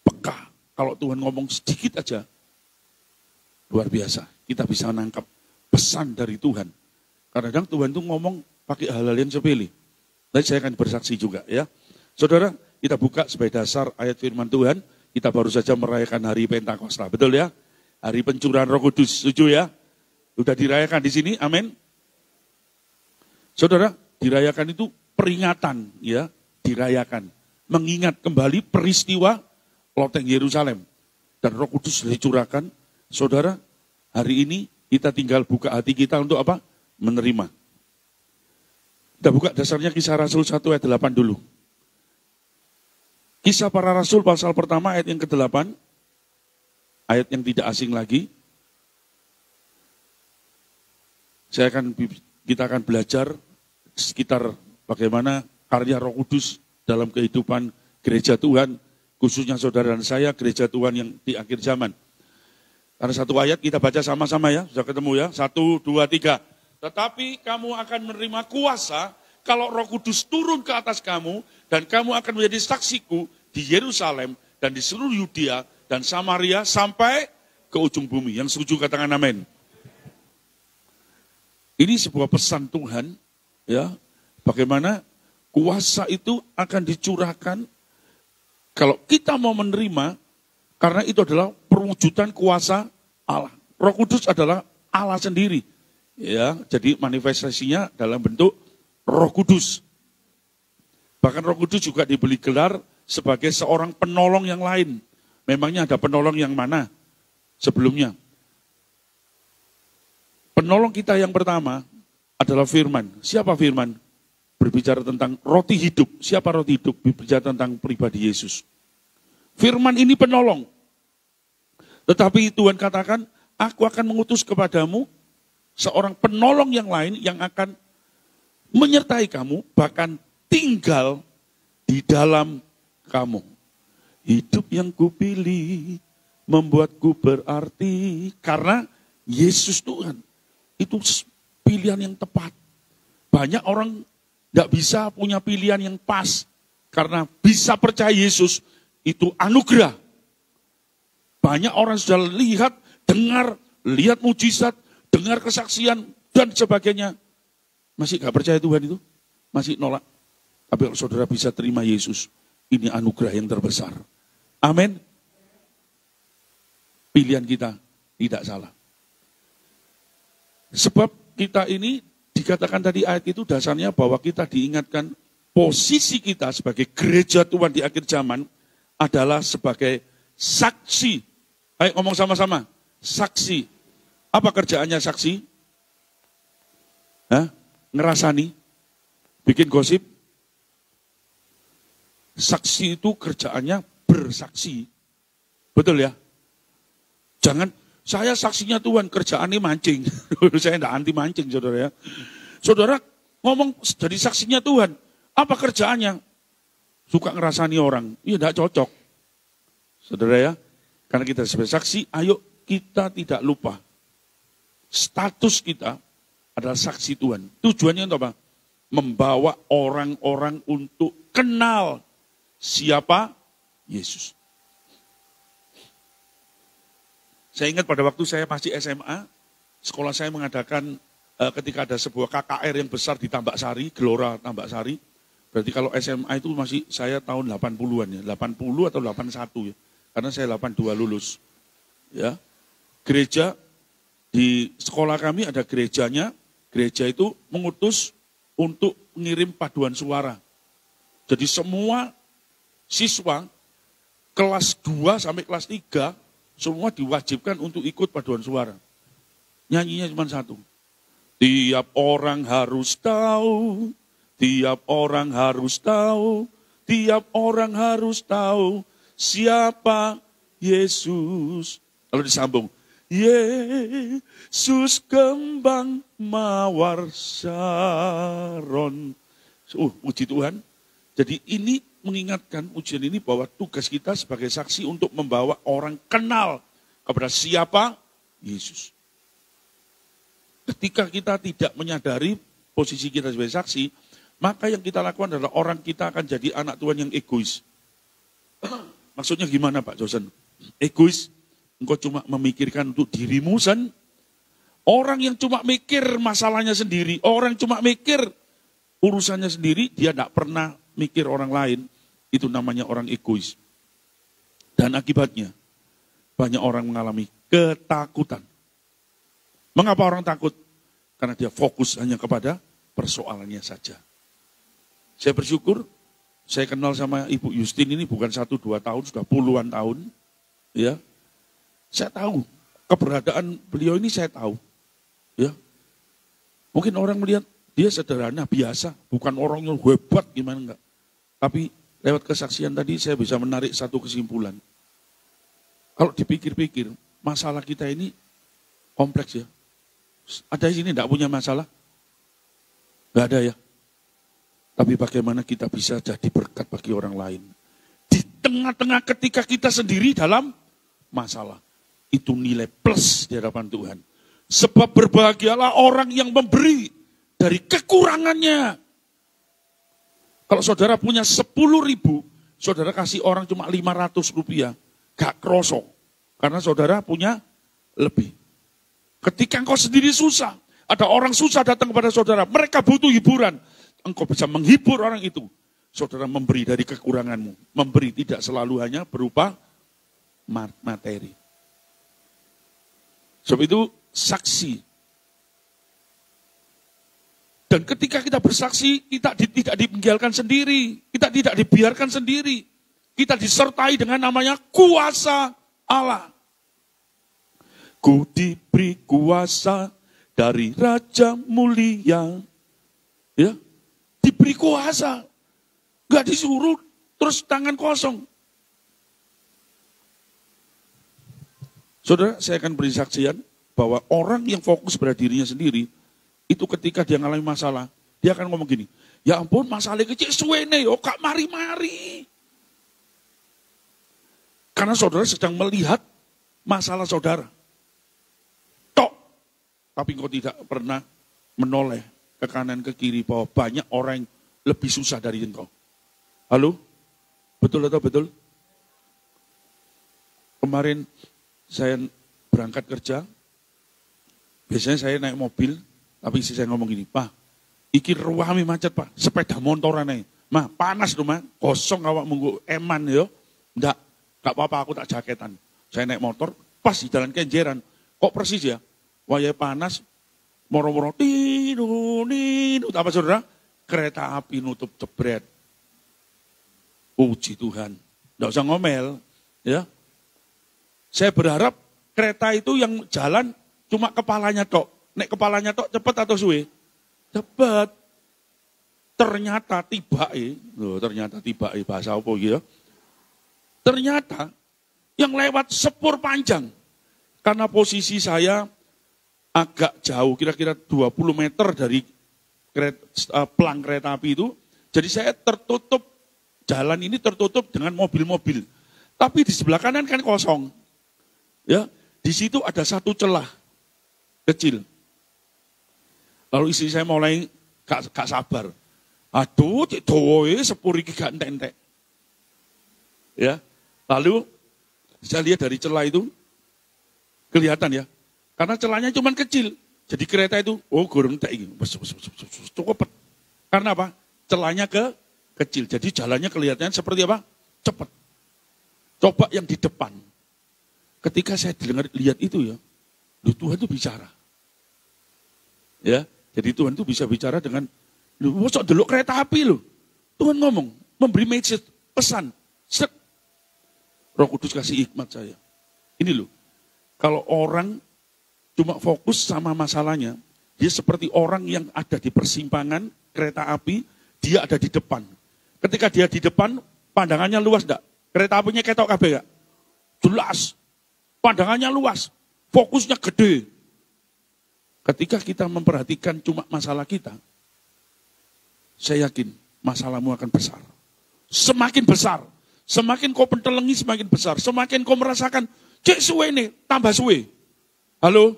Speaker 7: Peka. Kalau Tuhan ngomong sedikit aja luar biasa. Kita bisa menangkap pesan dari Tuhan. Kadang-kadang Tuhan itu ngomong pakai hal-hal yang sepele. Nanti saya akan bersaksi juga ya. Saudara, kita buka sebagai dasar ayat firman Tuhan. Kita baru saja merayakan hari Pentakosta, betul ya? Hari pencurahan Roh Kudus, setuju ya? Sudah dirayakan di sini, amin. Saudara, dirayakan itu peringatan ya, dirayakan. Mengingat kembali peristiwa loteng Yerusalem. Dan Roh Kudus dicurahkan. Saudara, hari ini kita tinggal buka hati kita untuk apa? Menerima. Kita buka dasarnya Kisah Rasul 1 ayat 8 dulu. Kisah para Rasul pasal pertama ayat yang ke-8. Ayat yang tidak asing lagi. Kita akan belajar sekitar bagaimana karya Roh Kudus dalam kehidupan gereja Tuhan. Khususnya saudara dan saya, gereja Tuhan yang di akhir zaman. Karena satu ayat kita baca sama-sama ya. Sudah ketemu ya. 1, 2, 3. Tetapi kamu akan menerima kuasa kalau Roh Kudus turun ke atas kamu dan kamu akan menjadi saksiku di Yerusalem dan di seluruh Yudea dan Samaria sampai ke ujung bumi. Yang setuju katakan amin. Ini sebuah pesan Tuhan ya. Bagaimana kuasa itu akan dicurahkan kalau kita mau menerima, karena itu adalah perwujudan kuasa Allah. Roh Kudus adalah Allah sendiri. Ya, jadi manifestasinya dalam bentuk Roh Kudus. Bahkan Roh Kudus juga diberi gelar sebagai seorang penolong yang lain. Memangnya ada penolong yang mana sebelumnya? Penolong kita yang pertama adalah firman. Siapa firman? Berbicara tentang roti hidup. Siapa roti hidup? Berbicara tentang pribadi Yesus. Firman ini penolong. Tetapi Tuhan katakan, aku akan mengutus kepadamu seorang penolong yang lain yang akan menyertai kamu, bahkan tinggal di dalam kamu. Hidup yang kupilih membuatku berarti. Karena Yesus Tuhan, itu pilihan yang tepat. Banyak orang tidak bisa punya pilihan yang pas. Karena bisa percaya Yesus, itu anugerah. Banyak orang sudah lihat, dengar, lihat mujizat, dengar kesaksian, dan sebagainya. Masih gak percaya Tuhan itu? Masih nolak. Tapi kalau saudara bisa terima Yesus, ini anugerah yang terbesar. Amin. Pilihan kita tidak salah. Sebab kita ini dikatakan tadi ayat itu dasarnya bahwa kita diingatkan posisi kita sebagai gereja Tuhan di akhir zaman adalah sebagai saksi. Ayo ngomong sama-sama. Saksi. Apa kerjaannya saksi? Hah? Ngerasani? Bikin gosip? Saksi itu kerjaannya bersaksi. Betul ya? Jangan, saya saksinya Tuhan, kerjaannya mancing. Saya tidak anti mancing, saudara ya. Saudara ngomong jadi saksinya Tuhan. Apa kerjaannya? Suka ngerasani orang. Iya, tidak cocok. Saudara ya. Karena kita sebagai saksi, ayo kita tidak lupa. Status kita adalah saksi Tuhan. Tujuannya untuk apa? Membawa orang-orang untuk kenal siapa Yesus. Saya ingat pada waktu saya masih SMA, sekolah saya mengadakan ketika ada sebuah KKR yang besar di Tambak Sari, Gelora Tambak Sari. Berarti kalau SMA itu masih saya tahun 80-an ya, 80 atau 81 ya. Karena saya 82 lulus. Ya. Gereja di sekolah kami ada gerejanya, gereja itu mengutus untuk mengirim paduan suara. Jadi semua siswa kelas 2 sampai kelas 3 semua diwajibkan untuk ikut paduan suara. Nyanyinya cuma satu. Tiap orang harus tahu, tiap orang harus tahu, tiap orang harus tahu siapa Yesus. Lalu disambung, Yesus kembang mawar Saron. Puji Tuhan. Jadi ini mengingatkan ujian ini bahwa tugas kita sebagai saksi untuk membawa orang kenal kepada siapa Yesus. Ketika kita tidak menyadari posisi kita sebagai saksi, maka yang kita lakukan adalah orang kita akan jadi anak Tuhan yang egois. Maksudnya gimana Pak Josen? Egois, engkau cuma memikirkan untuk dirimu sen. Orang yang cuma mikir masalahnya sendiri, orang cuma mikir urusannya sendiri, dia tidak pernah mikir orang lain, itu namanya orang egois. Dan akibatnya, banyak orang mengalami ketakutan. Mengapa orang takut? Karena dia fokus hanya kepada persoalannya saja. Saya bersyukur, saya kenal sama Ibu Justin ini bukan 1-2 tahun, sudah puluhan tahun. Ya, saya tahu, keberadaan beliau ini saya tahu. Ya, mungkin orang melihat, dia sederhana, biasa, bukan orang yang hebat gimana enggak. Tapi lewat kesaksian tadi saya bisa menarik satu kesimpulan. Kalau dipikir-pikir, masalah kita ini kompleks ya. Ada di sini enggak punya masalah? Enggak ada ya. Tapi bagaimana kita bisa jadi berkat bagi orang lain. Di tengah-tengah ketika kita sendiri dalam masalah. Itu nilai plus di hadapan Tuhan. Sebab berbahagialah orang yang memberi dari kekurangannya. Kalau saudara punya 10.000, saudara kasih orang cuma 500 rupiah. Gak kroso. Karena saudara punya lebih. Ketika engkau sendiri susah, ada orang susah datang kepada saudara, mereka butuh hiburan. Engkau bisa menghibur orang itu. Saudara memberi dari kekuranganmu. Memberi tidak selalu hanya berupa materi. Sebab itu saksi. Dan ketika kita bersaksi, kita tidak ditinggalkan sendiri. Kita tidak dibiarkan sendiri. Kita disertai dengan namanya kuasa Allah. Ku diberi kuasa dari Raja Mulia. Ya, diberi kuasa. Gak disuruh terus tangan kosong. Saudara, saya akan beri saksian bahwa orang yang fokus pada dirinya sendiri, itu ketika dia mengalami masalah, dia akan ngomong gini, ya ampun masalah kecil suwene yo, kak mari-mari. Karena saudara sedang melihat masalah saudara. Tok. Tapi engkau tidak pernah menoleh ke kanan ke kiri bahwa banyak orang yang lebih susah dari engkau. Halo? Betul atau betul? Kemarin saya berangkat kerja, biasanya saya naik mobil, tapi istri saya ngomong gini, Pak, iki ruami macet Pak, sepeda motoran nih. Mah, panas tuh Mah, kosong awak munggu eman yo. Enggak, gak apa-apa aku tak jaketan. Saya naik motor, pas di jalan Kenjeran, kok persis ya, waya panas, moro-moro, tinut, apa saudara? Kereta api nutup jebret. Puji Tuhan, enggak usah ngomel, ya. Saya berharap kereta itu yang jalan cuma kepalanya tok. Nek kepalanya tok cepet atau suwe? Cepet. Ternyata tiba bahasa apa gitu. Ternyata yang lewat sepur panjang. Karena posisi saya agak jauh, kira-kira 20 meter dari pelang kereta api itu. Jadi saya tertutup, jalan ini tertutup dengan mobil-mobil. Tapi di sebelah kanan kan kosong. Ya, di situ ada satu celah kecil. Lalu istri saya mulai gak sabar. Aduh, cik doe sepur iki gak entek-entek. Ya. Lalu saya lihat dari celah itu kelihatan ya. Karena celahnya cuma kecil. Jadi kereta itu gorong entek iki. Cukup. Karena apa? Celahnya kecil. Jadi jalannya kelihatannya seperti apa? Cepat. Coba yang di depan. Ketika saya lihat itu ya, Tuhan itu bicara. Ya. Jadi Tuhan itu bisa bicara dengan, mosok delok kereta api loh. Tuhan ngomong, memberi message, pesan. Set. Roh Kudus kasih hikmat saya. Ini loh, kalau orang cuma fokus sama masalahnya, dia seperti orang yang ada di persimpangan kereta api, dia ada di depan. Ketika dia di depan, pandangannya luas enggak? Kereta apinya ketok kabeh enggak? Jelas. Pandangannya luas, fokusnya gede. Ketika kita memperhatikan cuma masalah kita, saya yakin masalahmu akan besar. Semakin besar, semakin kau pentelengi semakin besar. Semakin kau merasakan, cek suwe nih, tambah suwe. Halo?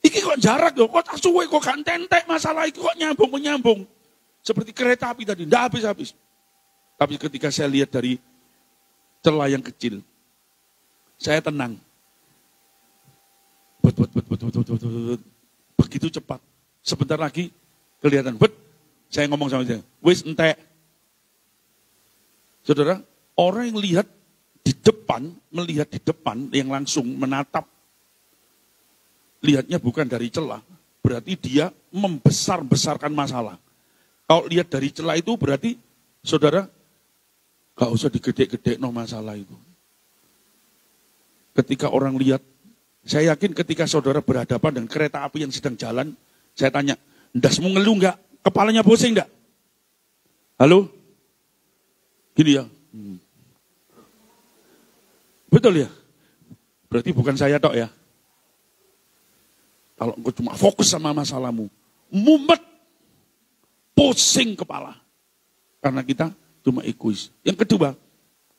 Speaker 7: Iki kok jarak loh, kok tak suwe, kok gak entek masalah iki kok nyambung-menyambung. Seperti kereta api tadi, enggak habis-habis. Tapi ketika saya lihat dari celah yang kecil, saya tenang. Begitu cepat. Sebentar lagi kelihatan. Saya ngomong sama dia. Wis entek. Saudara, orang yang lihat di depan, melihat di depan, yang langsung menatap, lihatnya bukan dari celah. Berarti dia membesar-besarkan masalah. Kalau lihat dari celah itu berarti, saudara, gak usah digede-gede no masalah itu. Ketika orang lihat, saya yakin ketika saudara berhadapan dengan kereta api yang sedang jalan, saya tanya, ndasmu ngeluh enggak? Kepalanya pusing enggak? Halo? Gini ya. Betul ya? Berarti bukan saya tok ya. Kalau engkau cuma fokus sama masalahmu, mumet, pusing kepala. Karena kita cuma egois. Yang kedua,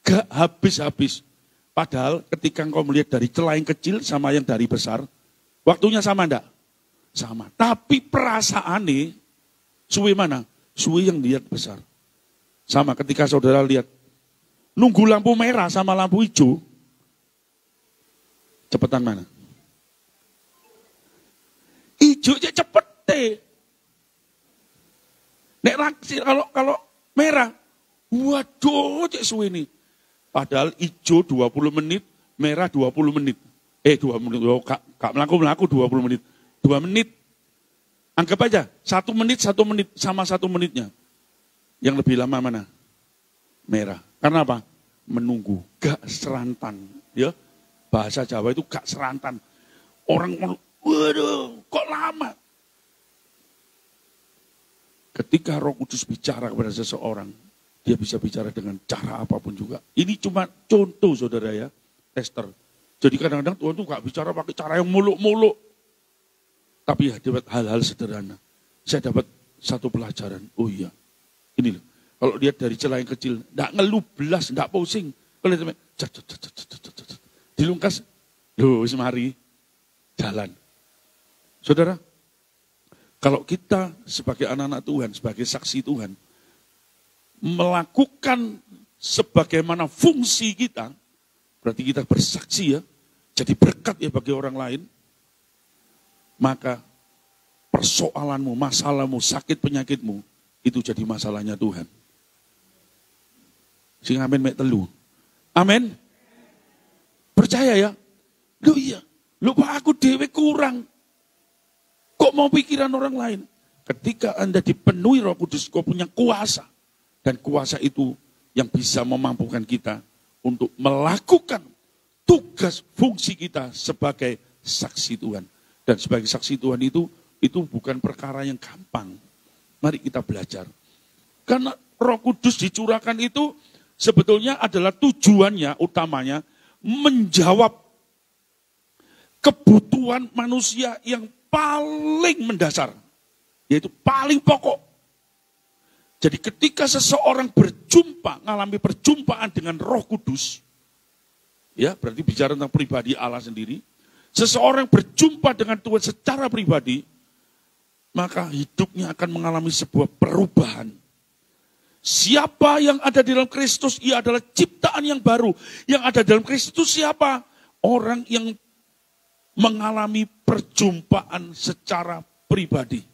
Speaker 7: gak habis-habis. Padahal ketika engkau melihat dari celah yang kecil sama yang dari besar, waktunya sama enggak? Sama. Tapi perasaannya, suwe mana? Suwe yang lihat besar. Sama ketika saudara lihat, nunggu lampu merah sama lampu hijau, cepetan mana? Hijau aja cepet deh. Nek kalau merah, waduh cek suwe ini. Padahal hijau 20 menit, merah 20 menit. 2 menit, gak melaku 20 menit. 2 menit, anggap aja 1 menit, sama 1 menitnya. Yang lebih lama mana? Merah. Karena apa? Menunggu, gak serantan. Ya, bahasa Jawa itu gak serantan. Orang, waduh, kok lama? Ketika Roh Kudus bicara kepada seseorang, dia bisa bicara dengan cara apapun juga. Ini cuma contoh saudara ya, tester. Jadi kadang-kadang Tuhan tuh gak bicara pakai cara yang muluk-muluk. Tapi ya dapat hal-hal sederhana. Saya dapat satu pelajaran. Oh iya, ini loh. Kalau lihat dari celah yang kecil, gak ngeluh belas, gak pusing. Kalau lihat, dilungkas, loh semari, jalan. Saudara, kalau kita sebagai anak-anak Tuhan, sebagai saksi Tuhan, melakukan sebagaimana fungsi kita, berarti kita bersaksi ya, jadi berkat ya bagi orang lain, maka persoalanmu, masalahmu, sakit penyakitmu, itu jadi masalahnya Tuhan. Sing amin mek telu. Amin. Percaya ya? Loh iya, loh Pak aku dewe kurang. Kok mau pikiran orang lain? Ketika Anda dipenuhi Roh Kudus, kau punya kuasa. Dan kuasa itu yang bisa memampukan kita untuk melakukan tugas fungsi kita sebagai saksi Tuhan. Dan sebagai saksi Tuhan itu bukan perkara yang gampang. Mari kita belajar. Karena Roh Kudus dicurahkan itu sebetulnya adalah tujuannya utamanya menjawab kebutuhan manusia yang paling mendasar. Yaitu paling pokok. Jadi ketika seseorang berjumpa, mengalami perjumpaan dengan Roh Kudus, ya berarti bicara tentang pribadi Allah sendiri, seseorang berjumpa dengan Tuhan secara pribadi, maka hidupnya akan mengalami sebuah perubahan. Siapa yang ada di dalam Kristus, ia adalah ciptaan yang baru. Yang ada dalam Kristus siapa? Orang yang mengalami perjumpaan secara pribadi.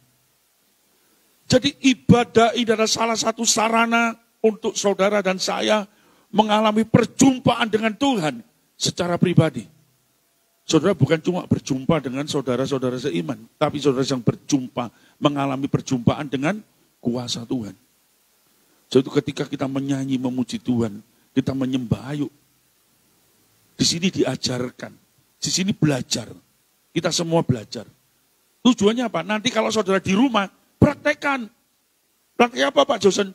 Speaker 7: Jadi ibadah ini adalah salah satu sarana untuk saudara dan saya mengalami perjumpaan dengan Tuhan secara pribadi. Saudara bukan cuma berjumpa dengan saudara-saudara seiman, tapi saudara yang berjumpa, mengalami perjumpaan dengan kuasa Tuhan. Jadi ketika kita menyanyi, memuji Tuhan, kita menyembah, ayo. Di sini diajarkan, di sini belajar. kita semua belajar. Tujuannya apa? Nanti kalau saudara di rumah, praktekkan. Praktek apa Pak Josen?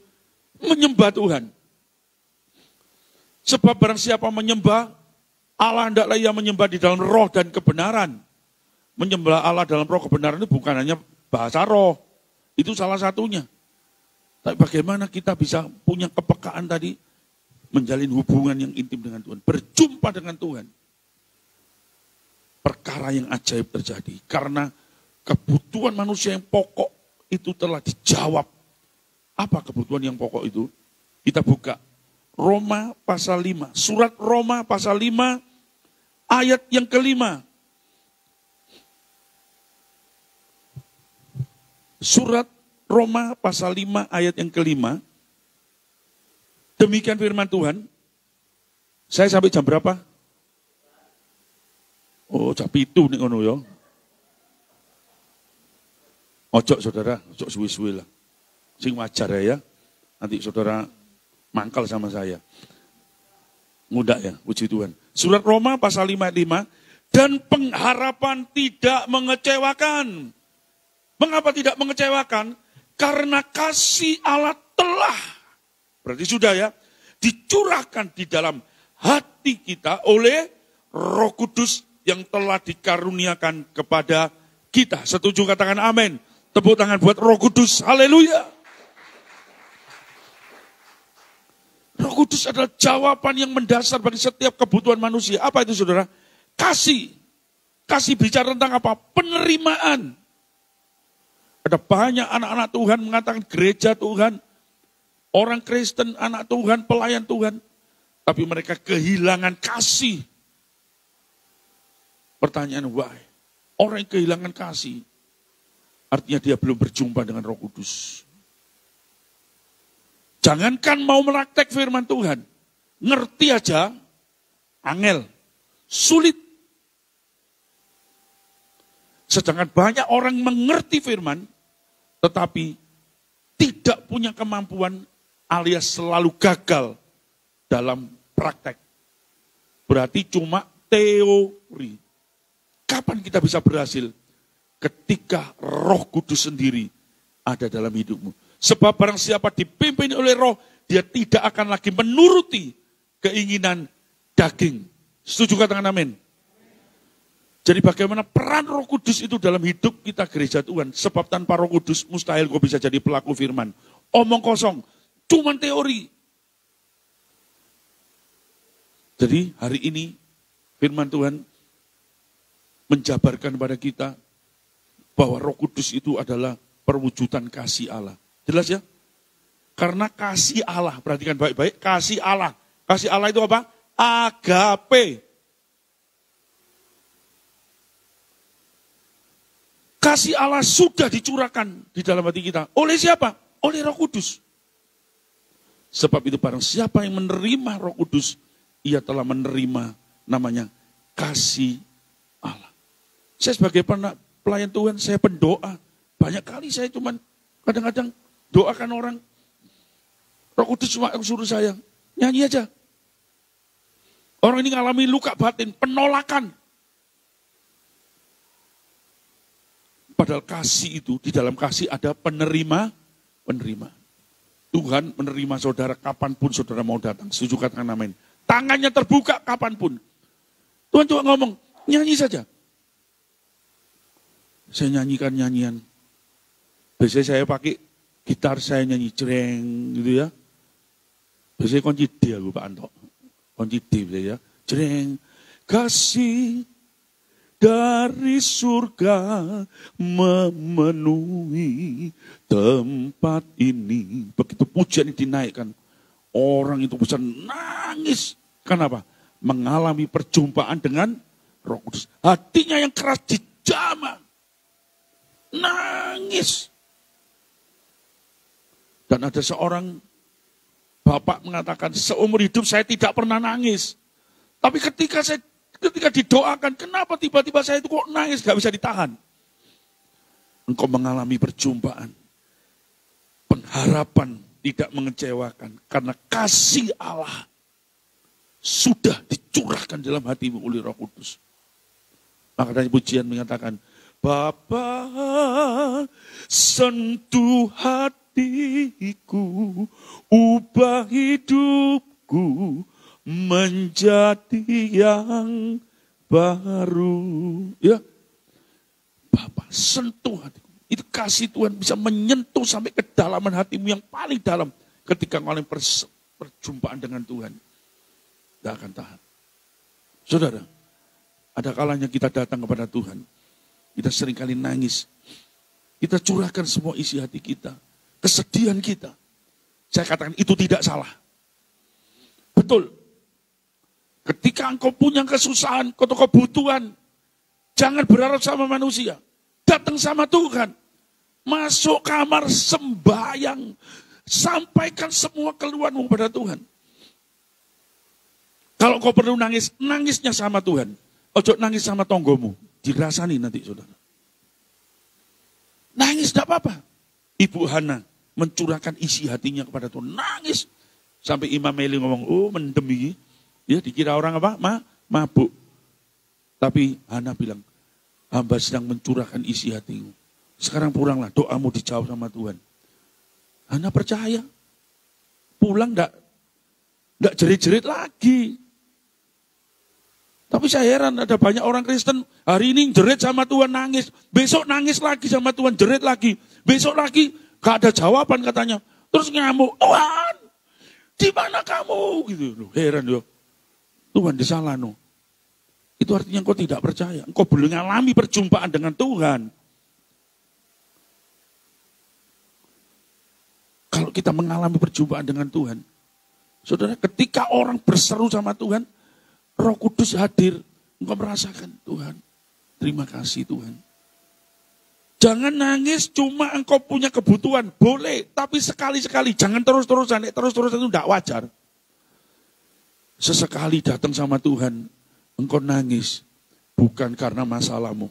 Speaker 7: Menyembah Tuhan. Sebab barang siapa menyembah, Allah hendaklah ia menyembah di dalam roh dan kebenaran. Menyembah Allah dalam roh kebenaran itu bukan hanya bahasa roh. Itu salah satunya. Tapi bagaimana kita bisa punya kepekaan tadi, menjalin hubungan yang intim dengan Tuhan, berjumpa dengan Tuhan. Perkara yang ajaib terjadi, karena kebutuhan manusia yang pokok itu telah dijawab. Apa kebutuhan yang pokok itu? Kita buka Roma pasal 5, surat Roma pasal 5, ayat yang kelima. Surat Roma pasal 5 ayat yang kelima. Demikian firman Tuhan. Saya sampai jam berapa? Oh, jam itu nih ngono ya. Ojo saudara, ojo suwi-suwi lah. Sing wajar ya. Nanti saudara mangkal sama saya. Mudah ya, puji Tuhan. Surat Roma pasal 5 ayat 5. Dan pengharapan tidak mengecewakan. Mengapa tidak mengecewakan? Karena kasih Allah telah, berarti sudah ya, dicurahkan di dalam hati kita oleh Roh Kudus yang telah dikaruniakan kepada kita. Setuju katakan amin. Tepuk tangan buat Roh Kudus. Haleluya. Roh Kudus adalah jawaban yang mendasar bagi setiap kebutuhan manusia. Apa itu saudara? Kasih. Kasih bicara tentang apa? Penerimaan. Ada banyak anak-anak Tuhan mengatakan gereja Tuhan, orang Kristen, anak Tuhan, pelayan Tuhan. Tapi mereka kehilangan kasih. Pertanyaan why? Orang yang kehilangan kasih, artinya dia belum berjumpa dengan Roh Kudus. Jangankan mau melaktek firman Tuhan, ngerti aja, angel, sulit. Sedangkan banyak orang mengerti firman, tetapi tidak punya kemampuan alias selalu gagal dalam praktek. Berarti cuma teori. Kapan kita bisa berhasil? Ketika Roh Kudus sendiri ada dalam hidupmu. Sebab barang siapa dipimpin oleh Roh, dia tidak akan lagi menuruti keinginan daging. Setuju katakan amin? Jadi bagaimana peran Roh Kudus itu dalam hidup kita gereja Tuhan. Sebab tanpa Roh Kudus mustahil kau bisa jadi pelaku firman. Omong kosong, cuman teori. Jadi hari ini firman Tuhan menjabarkan pada kita bahwa Roh Kudus itu adalah perwujudan kasih Allah. Jelas ya? Karena kasih Allah, perhatikan baik-baik, kasih Allah. Kasih Allah itu apa? Agape. Kasih Allah sudah dicurahkan di dalam hati kita. Oleh siapa? Oleh Roh Kudus. Sebab itu barang siapa yang menerima Roh Kudus, ia telah menerima namanya kasih Allah. Saya sebagai pelayan Tuhan, saya pendoa. Banyak kali saya cuman kadang-kadang doakan orang. Roh Kudus cuma suruh saya, nyanyi aja. Orang ini ngalami luka batin, penolakan. Padahal kasih itu, di dalam kasih ada penerima. Tuhan menerima saudara kapanpun saudara mau datang. Setuju katakan amin. Tangannya terbuka kapanpun. Tuhan cuma ngomong, nyanyi saja. Saya nyanyikan nyanyian. Biasanya saya pakai gitar, saya nyanyi jreng gitu ya. Biasanya kunci D aku Pak Anto. Kunci D ya. Jreng. Kasih dari surga memenuhi tempat ini. Begitu pujian ini dinaikkan, orang itu bisa nangis. Kenapa? Mengalami perjumpaan dengan Roh Kudus. Hatinya yang keras dijamah. Nangis. Dan ada seorang bapak mengatakan, seumur hidup saya tidak pernah nangis. Tapi ketika didoakan, kenapa tiba-tiba saya itu kok nangis, gak bisa ditahan. Engkau mengalami perjumpaan. Pengharapan tidak mengecewakan. Karena kasih Allah sudah dicurahkan dalam hatimu oleh Roh Kudus. Makanya pujian mengatakan, Bapa sentuh hatiku, ubah hidupku menjadi yang baru. Ya, Bapa sentuh hatiku. Itu kasih Tuhan bisa menyentuh sampai kedalaman hatimu yang paling dalam. Ketika kalian perjumpaan dengan Tuhan, tidak akan tahan. Saudara, ada kalanya kita datang kepada Tuhan. Kita seringkali nangis. Kita curahkan semua isi hati kita. Kesedihan kita. Saya katakan itu tidak salah. Betul. Ketika engkau punya kesusahan, atau kebutuhan, jangan berharap sama manusia. Datang sama Tuhan. Masuk kamar sembahyang. Sampaikan semua keluhanmu kepada Tuhan. Kalau kau perlu nangis, nangisnya sama Tuhan. Ojo nangis sama tonggomu. Dirasani nanti saudara. Nangis tidak apa-apa. Ibu Hana mencurahkan isi hatinya kepada Tuhan. Nangis. Sampai Imam Meli ngomong, oh mendem ini. Ya dikira orang apa? Mabuk. Tapi Hana bilang, hamba sedang mencurahkan isi hatimu. Sekarang pulanglah, doamu dijawab sama Tuhan. Hana percaya. Pulang enggak jerit-jerit lagi. Tapi saya heran ada banyak orang Kristen hari ini jerit sama Tuhan nangis. Besok nangis lagi sama Tuhan jerit lagi. Besok lagi gak ada jawaban katanya. Terus ngamuk. Tuhan di mana kamu? Gitu. Loh, heran yo. Tuhan disalah no. Itu artinya engkau tidak percaya. Engkau belum mengalami perjumpaan dengan Tuhan. Kalau kita mengalami perjumpaan dengan Tuhan. Saudara ketika orang berseru sama Tuhan. Roh Kudus hadir, engkau merasakan Tuhan. Terima kasih Tuhan. Jangan nangis cuma engkau punya kebutuhan. Boleh, tapi sekali-sekali. Jangan terus-terusan. Terus-terusan itu tidak wajar. Sesekali datang sama Tuhan. Engkau nangis. Bukan karena masalahmu.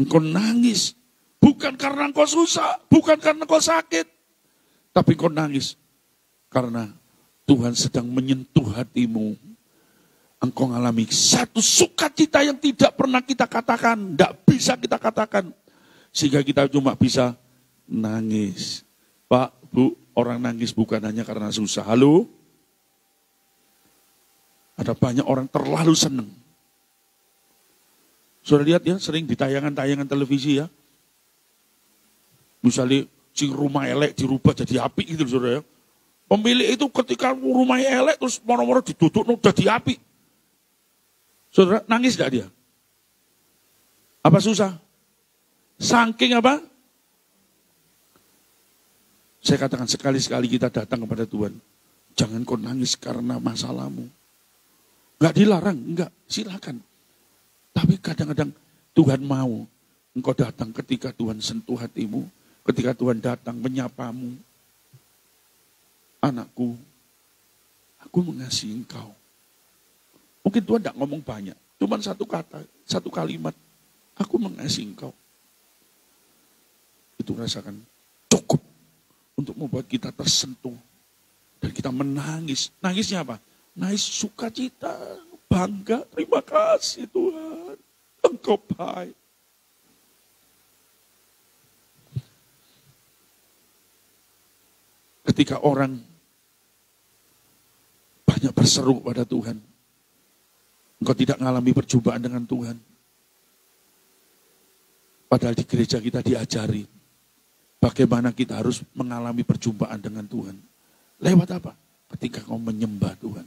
Speaker 7: Engkau nangis. Bukan karena engkau susah. Bukan karena engkau sakit. Tapi engkau nangis. Karena Tuhan sedang menyentuh hatimu. Engkau mengalami satu sukacita yang tidak pernah kita katakan. Tidak bisa kita katakan. Sehingga kita cuma bisa nangis. Pak, Bu, orang nangis bukan hanya karena susah. Halo? Ada banyak orang terlalu senang. Sudah lihat ya, sering di tayangan-tayangan televisi ya. Misalnya, si rumah elek dirubah jadi api gitu saudara ya. Pemilik itu ketika rumahnya elek terus moro-moro diduduk jadi api. Saudara, nangis gak dia? Apa susah? Saking apa? Saya katakan sekali-sekali kita datang kepada Tuhan. Jangan kau nangis karena masalahmu. Gak dilarang, enggak, silakan. Tapi kadang-kadang Tuhan mau engkau datang ketika Tuhan sentuh hatimu. Ketika Tuhan datang menyapamu. Anakku, aku mengasihi engkau. Mungkin Tuhan tidak ngomong banyak. Cuma satu kata, satu kalimat. Aku mengasihi engkau. Itu rasakan cukup untuk membuat kita tersentuh. Dan kita menangis. Nangisnya apa? Nangis sukacita, bangga. Terima kasih Tuhan. Engkau baik. Ketika orang banyak berseru pada Tuhan. Engkau tidak mengalami perjumpaan dengan Tuhan. Padahal di gereja kita diajari. Bagaimana kita harus mengalami perjumpaan dengan Tuhan. Lewat apa? Ketika kau menyembah Tuhan.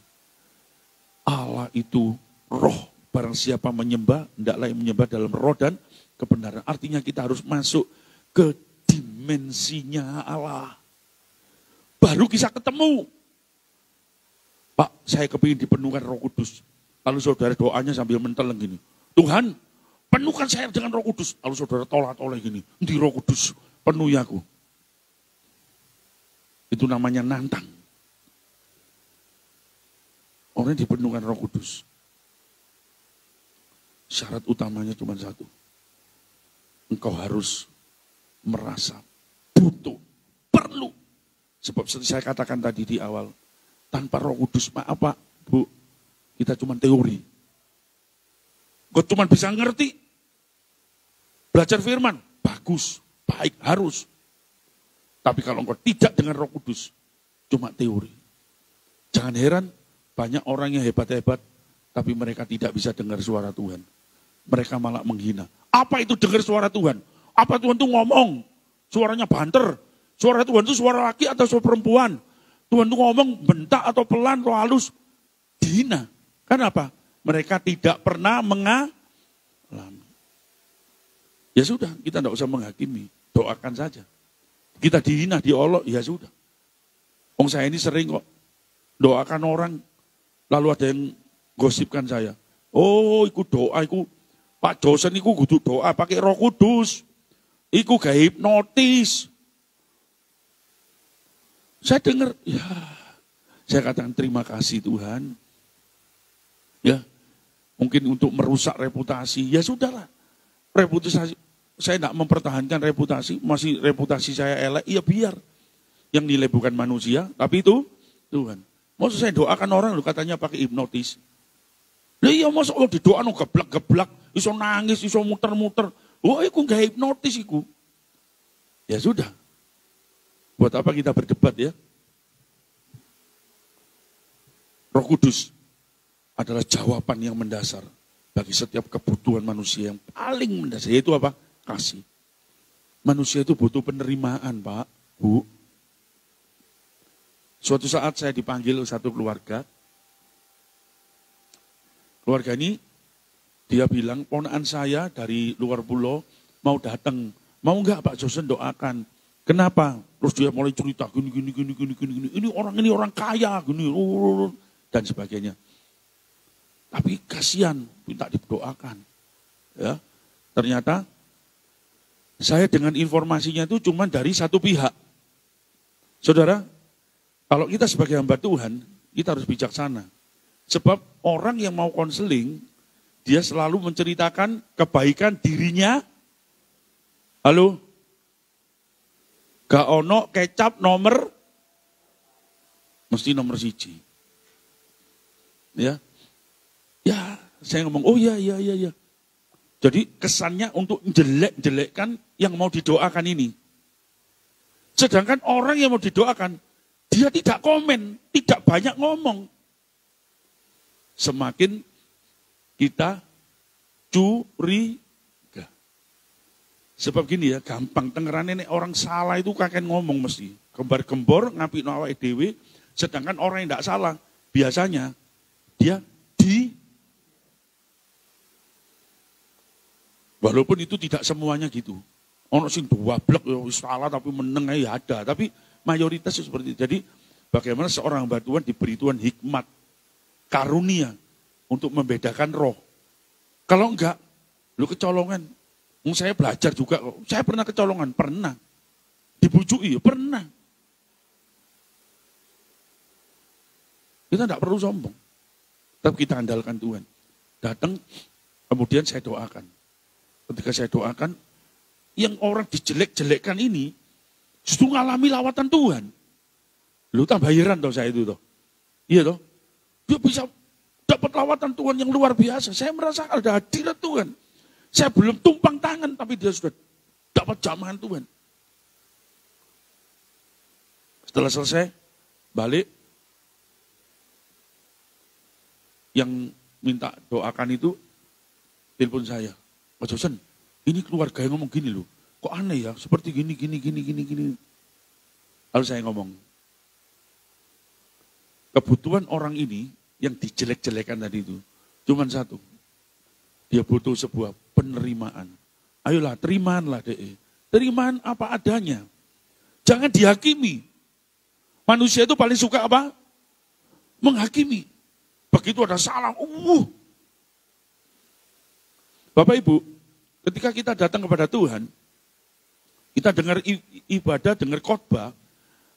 Speaker 7: Allah itu roh. Barang siapa menyembah, tidak lain menyembah dalam roh dan kebenaran. Artinya kita harus masuk ke dimensinya Allah. Baru bisa ketemu. Pak, saya kepingin dipenuhkan Roh Kudus. Lalu saudara doanya sambil menteleng gini. Tuhan, penuhkan saya dengan Roh Kudus. Lalu saudara tolak-tolak gini. Di Roh Kudus, penuhi aku. Itu namanya nantang. Orang yang dipenuhkan Roh Kudus. Syarat utamanya cuma satu. Engkau harus merasa butuh, perlu. Sebab seperti saya katakan tadi di awal. Tanpa Roh Kudus, maaf Pak, Bu. Kita cuma teori. Kau cuma bisa ngerti, Belajar firman, bagus, baik, harus. Tapi kalau engkau tidak dengan Roh Kudus, cuma teori. Jangan heran, banyak orang yang hebat-hebat, tapi mereka tidak bisa dengar suara Tuhan. Mereka malah menghina. Apa itu dengar suara Tuhan? Apa Tuhan itu ngomong? Suaranya banter. Suara Tuhan itu suara laki atau suara perempuan? Tuhan itu ngomong bentak atau pelan atau halus? Dihina. Kenapa? Mereka tidak pernah mengalami. Ya sudah, kita tidak usah menghakimi. Doakan saja. Kita dihina, diolok, ya sudah. Saya ini sering kok doakan orang, lalu ada yang gosipkan saya. Oh, ikut doa, ikut Pak dosen ikut kudu doa pakai Roh Kudus. Iku gak hipnotis. Saya dengar, ya, saya katakan terima kasih Tuhan. Ya, mungkin untuk merusak reputasi, ya sudahlah. Reputasi saya tidak mempertahankan reputasi, masih reputasi saya elek, ya biar. Yang nilai bukan manusia, tapi itu Tuhan. Maksud saya doakan orang, lu katanya pakai hipnotis. Lah iya masa Allah didoakan geblak-geblak, iso nangis, iso muter-muter. Oh, iku gak hipnotis iku. Ya sudah. Buat apa kita berdebat ya? Roh Kudus adalah jawaban yang mendasar bagi setiap kebutuhan manusia yang paling mendasar. Yaitu apa? Kasih. Manusia itu butuh penerimaan, Pak, Bu. Suatu saat saya dipanggil satu keluarga. Keluarga ini, dia bilang, ponakan saya dari luar pulau mau datang. Mau enggak Pak Josen doakan? Kenapa? Terus dia mulai cerita, gini. Ini orang kaya, gini, dan sebagainya. Tapi kasihan, minta didoakan. Ya, ternyata saya dengan informasinya itu cuma dari satu pihak. Saudara, kalau kita sebagai hamba Tuhan, kita harus bijaksana. Sebab orang yang mau konseling, dia selalu menceritakan kebaikan dirinya. Halo? Gak ono kecap nomor, mesti nomor 1. Ya, saya ngomong, oh iya. Jadi kesannya untuk jelek-jelekkan yang mau didoakan ini. Sedangkan orang yang mau didoakan, dia tidak komen, tidak banyak ngomong. Semakin kita curiga. Sebab gini ya, gampang tengerane nek orang salah itu kakek ngomong mesti. Gembar-gembor, ngapik awake dhewe, sedangkan orang yang tidak salah, biasanya dia walaupun itu tidak semuanya gitu. Ono sing dwablek ya salah tapi meneng ya ada, tapi mayoritas itu seperti itu. Jadi bagaimana seorang hamba Tuhan diberi Tuhan hikmat, karunia untuk membedakan roh. Kalau enggak, lu kecolongan. Saya belajar juga kok. Saya pernah kecolongan, pernah. Dibujuki ya pernah. Kita enggak perlu sombong. Tapi kita andalkan Tuhan. Datang, kemudian saya doakan. Ketika saya doakan, yang orang dijelek-jelekkan ini justru ngalami lawatan Tuhan. Lu tambah heran toh saya itu toh. Iya toh. Dia bisa dapat lawatan Tuhan yang luar biasa. Saya merasa ada hadirat Tuhan. Saya belum tumpang tangan, tapi dia sudah dapat jamahan Tuhan. Setelah selesai, balik. Yang minta doakan itu, telepon saya. Pak Josen, ini keluarga yang ngomong gini loh. Kok aneh ya, seperti gini. Lalu saya ngomong, kebutuhan orang ini yang dijelek-jelekan tadi itu, cuma satu. Dia butuh sebuah penerimaan. Ayolah, terimaanlah DE. Terimaan apa adanya. Jangan dihakimi. Manusia itu paling suka apa? Menghakimi. Begitu ada salah, Bapak Ibu, ketika kita datang kepada Tuhan, kita dengar ibadah, dengar khotbah,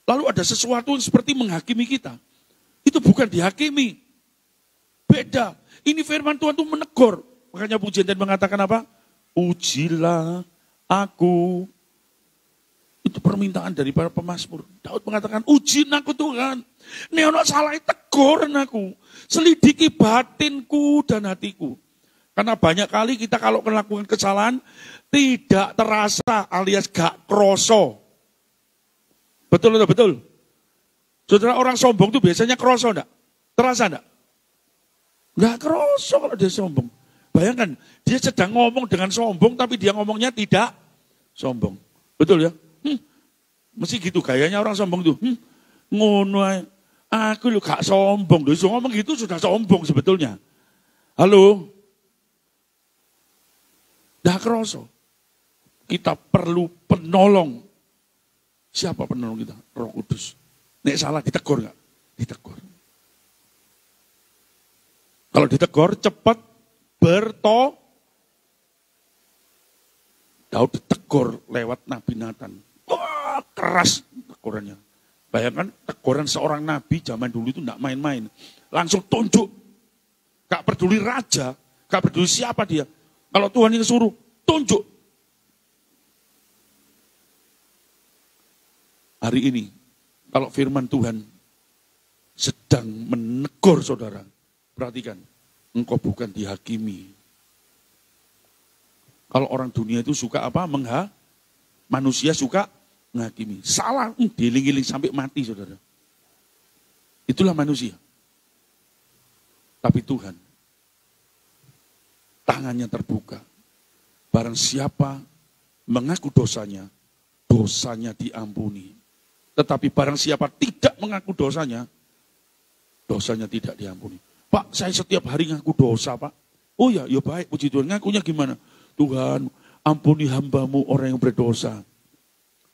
Speaker 7: lalu ada sesuatu yang seperti menghakimi kita. Itu bukan dihakimi. Beda. Ini firman Tuhan itu menegur. Makanya pujian dan mengatakan apa? Ujilah aku. Itu permintaan dari para pemazmur. Daud mengatakan, ujiin aku Tuhan. Nek ono salah tegur aku. Selidiki batinku dan hatiku. Karena banyak kali kita kalau melakukan kesalahan tidak terasa alias gak kroso. Betul atau betul? Saudara, orang sombong itu biasanya kroso enggak? Terasa enggak? Enggak kroso kalau dia sombong. Bayangkan, dia sedang ngomong dengan sombong tapi dia ngomongnya tidak sombong. Betul ya? Mesti gitu gayanya orang sombong itu. Ngono ae. Aku lu gak sombong. Dia ngomong gitu sudah sombong sebetulnya. Halo? Dah kroso. Kita perlu penolong. Siapa penolong kita? Roh Kudus. Nek salah ditegur enggak? Ditegur. Kalau ditegur cepat Daud ditegur lewat Nabi Nathan. Wah, keras tegurannya. Bayangkan teguran seorang nabi zaman dulu itu enggak main-main. Langsung tunjuk. Gak peduli raja, gak peduli siapa dia. Kalau Tuhan yang suruh, tunjuk. Hari ini, kalau firman Tuhan sedang menegur saudara, perhatikan, engkau bukan dihakimi. Kalau orang dunia itu suka apa? Manusia suka menghakimi. Salah, diiling-iling sampai mati saudara. Itulah manusia. Tapi Tuhan, tangannya terbuka. Barang siapa mengaku dosanya, dosanya diampuni. Tetapi barang siapa tidak mengaku dosanya, dosanya tidak diampuni. Pak, saya setiap hari ngaku dosa, Pak. Oh ya, ya baik, puji Tuhan. Ngakunya gimana? Tuhan, ampuni hambamu orang yang berdosa.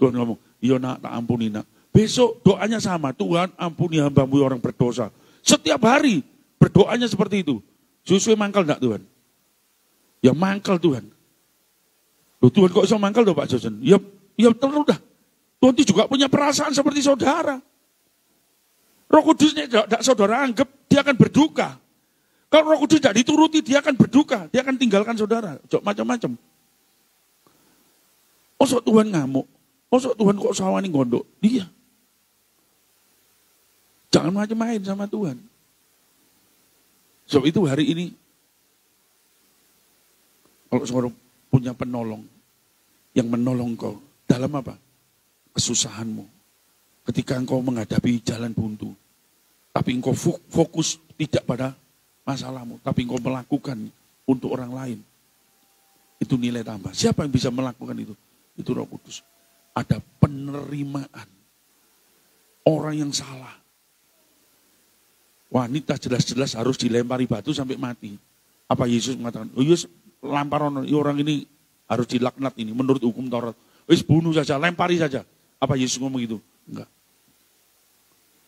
Speaker 7: Tuhan ngomong, iya nak, tak ampuni nak. Besok doanya sama, Tuhan ampuni hambamu orang berdosa. Setiap hari berdoanya seperti itu. Sesuai mangkal enggak Tuhan? Ya mangkal Tuhan. Loh, Tuhan kok bisa mangkal tuh Pak Josen? Ya terus dah. Tuhan itu juga punya perasaan seperti saudara. Roh Kudusnya tidak saudara anggap, dia akan berduka. Kalau Roh Kudus tidak dituruti, dia akan berduka. Dia akan tinggalkan saudara. Macam-macam. Osok Tuhan ngamuk. Osok Tuhan kok sawani gondok. Dia. Jangan macam-main sama Tuhan. Sebab itu hari ini, kalau saudara punya penolong, yang menolong kau, dalam apa? Kesusahanmu. Ketika engkau menghadapi jalan buntu. Tapi engkau fokus tidak pada masalahmu. Tapi engkau melakukan untuk orang lain. Itu nilai tambah. Siapa yang bisa melakukan itu? Itu Roh Kudus. Ada penerimaan. Orang yang salah. Wanita jelas-jelas harus dilempari batu sampai mati. Apa Yesus mengatakan? Oh Yesus lamparan orang ini harus dilaknat ini menurut hukum Taurat. Wis bunuh saja, lempari saja. Apa Yesus ngomong gitu? Enggak.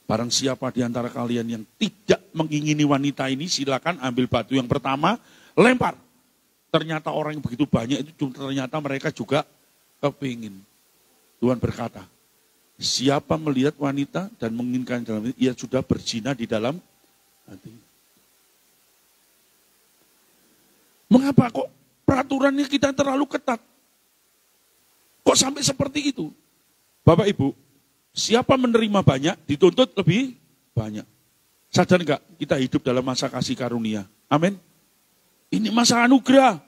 Speaker 7: Barang siapa di antara kalian yang tidak mengingini wanita ini, silakan ambil batu yang pertama, lempar. Ternyata orang yang begitu banyak itu ternyata mereka juga kepingin. Tuhan berkata, siapa melihat wanita dan menginginkan dalam itu, ia sudah berzina di dalam hati. Mengapa kok peraturannya kita terlalu ketat? Kok sampai seperti itu? Bapak Ibu, siapa menerima banyak, dituntut lebih banyak. Sadar enggak kita hidup dalam masa kasih karunia? Amin. Ini masa anugerah.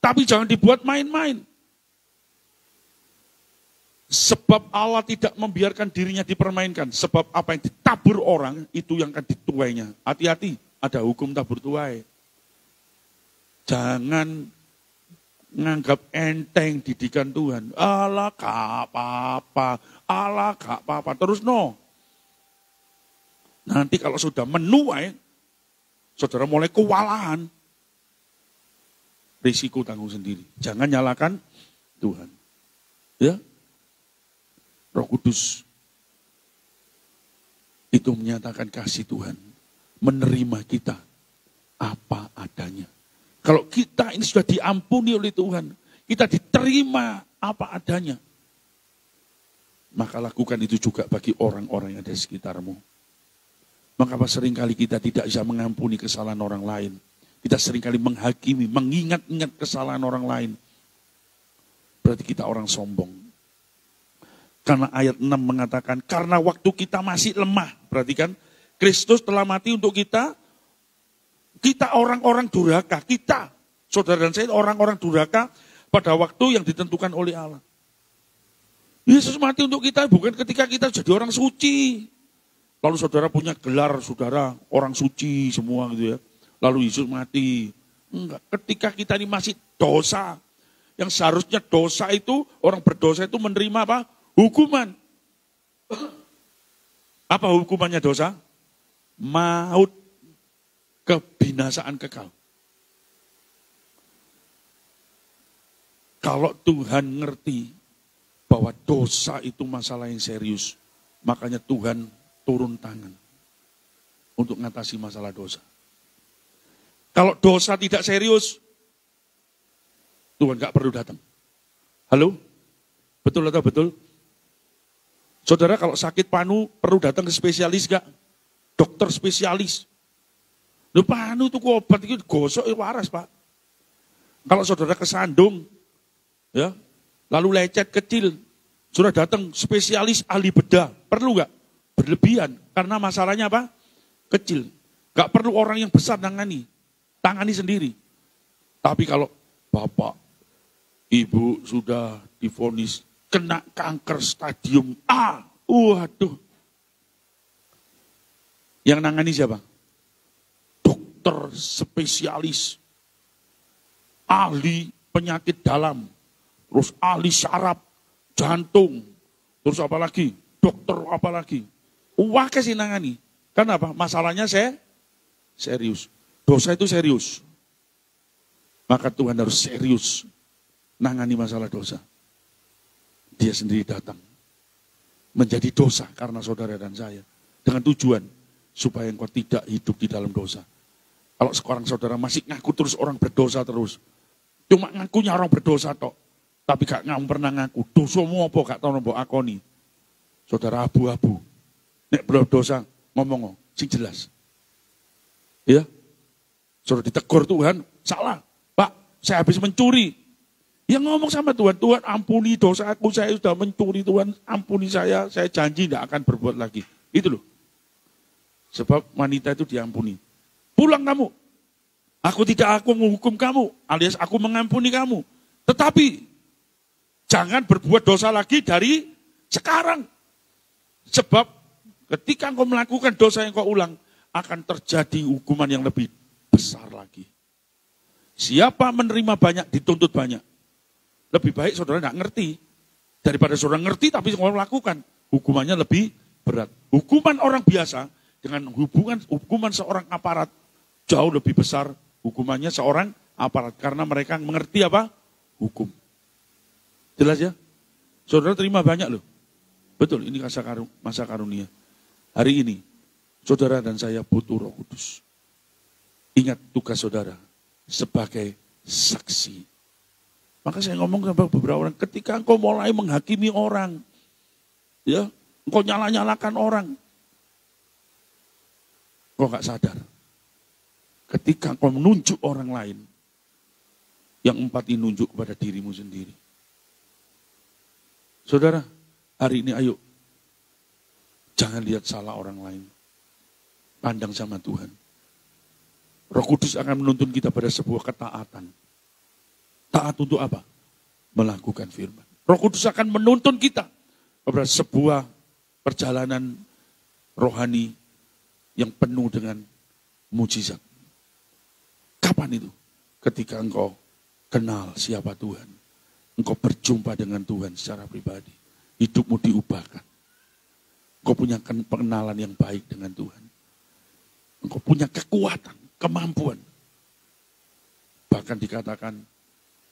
Speaker 7: Tapi jangan dibuat main-main. Sebab Allah tidak membiarkan dirinya dipermainkan. Sebab apa yang ditabur orang, itu yang akan dituainya. Hati-hati, ada hukum tabur tuai. Jangan nganggap enteng didikan Tuhan. Allah gak apa-apa, Allah gak apa-apa. Terus no. Nanti kalau sudah menuai, saudara mulai kewalahan. Risiko tanggung sendiri. Jangan nyalakan Tuhan. Ya. Roh Kudus itu menyatakan kasih Tuhan. Menerima kita apa adanya. Kalau kita ini sudah diampuni oleh Tuhan, kita diterima apa adanya, maka lakukan itu juga bagi orang-orang yang ada di sekitarmu. Mengapa seringkali kita tidak bisa mengampuni kesalahan orang lain? Kita seringkali menghakimi, mengingat-ingat kesalahan orang lain. Berarti kita orang sombong. Karena ayat 6 mengatakan, karena waktu kita masih lemah. Perhatikan, Kristus telah mati untuk kita Kita orang-orang durhaka, kita, saudara dan saya orang-orang durhaka pada waktu yang ditentukan oleh Allah. Yesus mati untuk kita bukan ketika kita jadi orang suci. Lalu saudara punya gelar saudara orang suci semua gitu ya. Lalu Yesus mati. Enggak, ketika kita ini masih dosa. Yang seharusnya dosa itu, orang berdosa itu menerima apa? Hukuman. Apa hukumannya dosa? Maut, kebinasaan kekal. Kalau Tuhan ngerti bahwa dosa itu masalah yang serius, makanya Tuhan turun tangan untuk mengatasi masalah dosa. Kalau dosa tidak serius, Tuhan gak perlu datang. Halo? Betul atau betul? Saudara kalau sakit panu perlu datang ke spesialis gak? Dokter spesialis. Loh panu itu obat itu gosok waras Pak. Kalau saudara kesandung, ya, lalu lecet kecil, sudah datang spesialis ahli bedah, perlu gak? Berlebihan, karena masalahnya apa? Kecil. Gak perlu orang yang besar tangani sendiri. Tapi kalau Bapak, Ibu sudah divonis kena kanker stadium A, waduh. Yang nangani siapa? Dokter spesialis, ahli penyakit dalam, terus ahli syaraf, jantung, terus apa lagi? Dokter apa lagi? Wah kasih nangani. Kenapa? Masalahnya serius. Dosa itu serius. Maka Tuhan harus serius nangani masalah dosa. Dia sendiri datang menjadi dosa karena saudara dan saya. Dengan tujuan supaya engkau tidak hidup di dalam dosa. Kalau sekarang saudara masih ngaku terus orang berdosa terus. Cuma ngakunya orang berdosa tok. Tapi gak pernah ngaku. Dosamu apa gak tahu mbok akoni. Saudara abu-abu. Nek belum dosa ngomong sing jelas. Ya. Saudara ditegur Tuhan, salah. Pak, saya habis mencuri. Ya ngomong sama Tuhan, Tuhan ampuni dosa aku, saya sudah mencuri, Tuhan ampuni saya janji tidak akan berbuat lagi. Itu loh. Sebab wanita itu diampuni. Pulang kamu. Aku menghukum kamu, alias aku mengampuni kamu. Tetapi, jangan berbuat dosa lagi dari sekarang. Sebab ketika engkau melakukan dosa yang kau ulang, akan terjadi hukuman yang lebih besar lagi. Siapa menerima banyak, dituntut banyak. Lebih baik saudara tidak ngerti. Daripada saudara ngerti tapi saudara melakukan. Hukumannya lebih berat. Hukuman orang biasa dengan hukuman seorang aparat jauh lebih besar hukumannya seorang aparat. Karena mereka mengerti apa? Hukum. Jelas ya? Saudara terima banyak loh. Betul, ini masa karunia. Hari ini, saudara dan saya butuh Roh Kudus. Ingat tugas saudara sebagai saksi. Maka saya ngomong sama beberapa orang, ketika engkau mulai menghakimi orang, ya, engkau nyala-nyalakan orang, engkau gak sadar. Ketika engkau menunjuk orang lain, yang empat ini nunjuk kepada dirimu sendiri. Saudara, hari ini ayo, jangan lihat salah orang lain. Pandang sama Tuhan. Roh Kudus akan menuntun kita pada sebuah ketaatan. Taat untuk apa? Melakukan firman. Roh Kudus akan menuntun kita pada sebuah perjalanan rohani yang penuh dengan mujizat. Kapan itu? Ketika engkau kenal siapa Tuhan. Engkau berjumpa dengan Tuhan secara pribadi. Hidupmu diubahkan. Engkau punya pengenalan yang baik dengan Tuhan. Engkau punya kekuatan, kemampuan. Bahkan dikatakan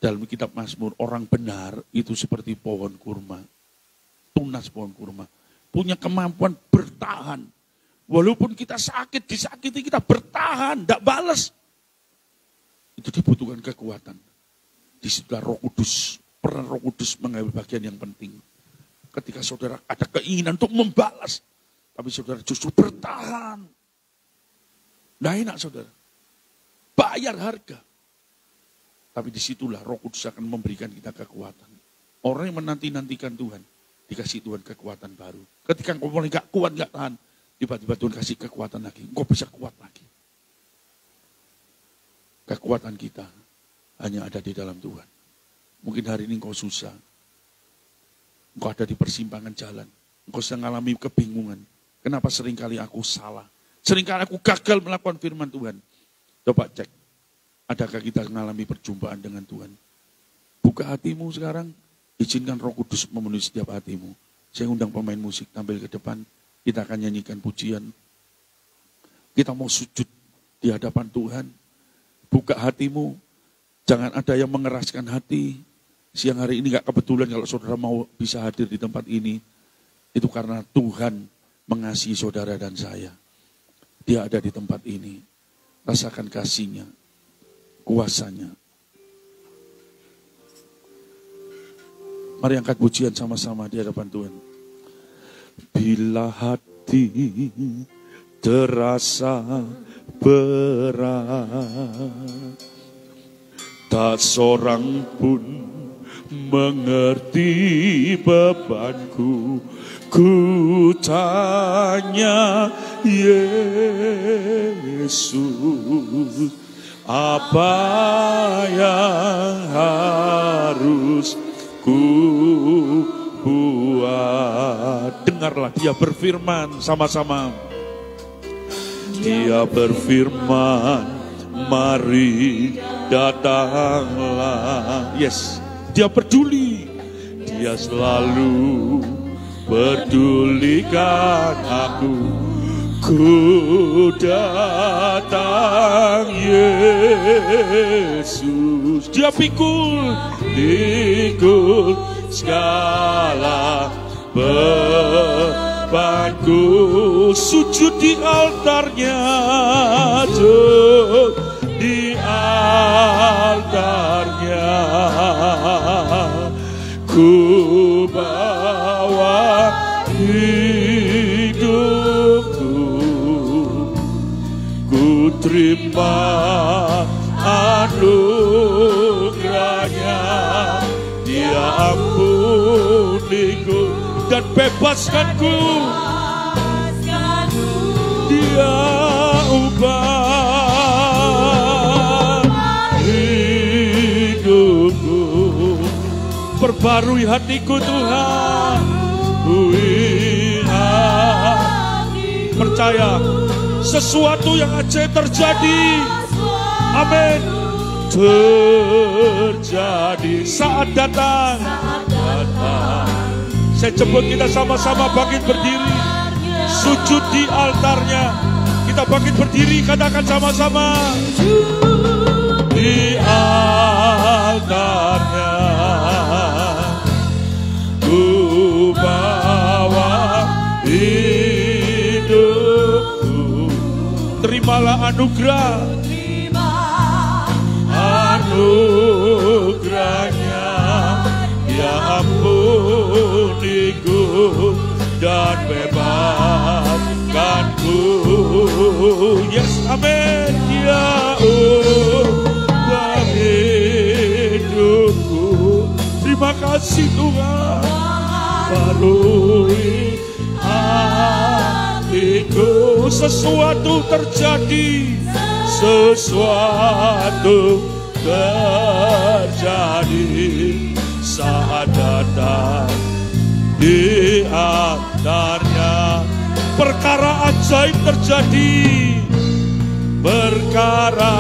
Speaker 7: dalam kitab Mazmur, orang benar itu seperti pohon kurma. Tunas pohon kurma. Punya kemampuan bertahan. Walaupun kita sakit, disakiti kita bertahan, tidak balas. Itu dibutuhkan kekuatan. Di situ Roh Kudus, peran Roh Kudus mengambil bagian yang penting. Ketika saudara ada keinginan untuk membalas, tapi saudara justru bertahan. Nah enak saudara. Bayar harga. Tapi disitulah Roh Kudus akan memberikan kita kekuatan. Orang yang menanti-nantikan Tuhan, dikasih Tuhan kekuatan baru. Ketika engkau mulai gak kuat, gak tahan, tiba-tiba Tuhan kasih kekuatan lagi. Engkau bisa kuat lagi. Kekuatan kita hanya ada di dalam Tuhan. Mungkin hari ini engkau susah. Engkau ada di persimpangan jalan. Engkau sedang mengalami kebingungan. Kenapa seringkali aku salah? Seringkali aku gagal melakukan firman Tuhan. Coba cek. Adakah kita mengalami perjumpaan dengan Tuhan? Buka hatimu sekarang. Izinkan Roh Kudus memenuhi setiap hatimu. Saya undang pemain musik tampil ke depan. Kita akan nyanyikan pujian. Kita mau sujud di hadapan Tuhan. Buka hatimu. Jangan ada yang mengeraskan hati. Siang hari ini gak kebetulan kalau saudara mau bisa hadir di tempat ini. Itu karena Tuhan mengasihi saudara dan saya. Dia ada di tempat ini. Rasakan kasih-Nya, kuasa-Nya. Mari angkat pujian sama-sama di hadapan Tuhan. Bila hati terasa berat, tak seorang pun mengerti bebanku. Ku tanya Yesus, apa yang harus ku buat? Dengarlah, dia berfirman sama-sama. Dia berfirman, mari datanglah. Yes, dia peduli. Dia selalu pedulikan aku. Ku datang Yesus. Dia pikul segala bebanku. Sujud di altarnya, di altarnya. Ku bawa hidupku, ku terima anugerahnya. Dia ampuniku dan bebaskanku. Dia ubah hidupku. Perbarui hatiku Tuhan. Percaya sesuatu yang ajaib terjadi. Amin. Terjadi saat datang. Saya jemput kita sama-sama bangkit berdiri. Sujud di altarnya. Kita bangkit berdiri, katakan sama-sama. Di altarnya ku bawa hidupku. Terimalah anugerah, anugerahnya. Dia ampuniku dan bebaskanku. Yes, amin. Dia ubah hidupku. Terima kasih Tuhan. Barui hatiku. Sesuatu terjadi. Sesuatu terjadi saat datang di altarnya. Perkara ajaib terjadi. Perkara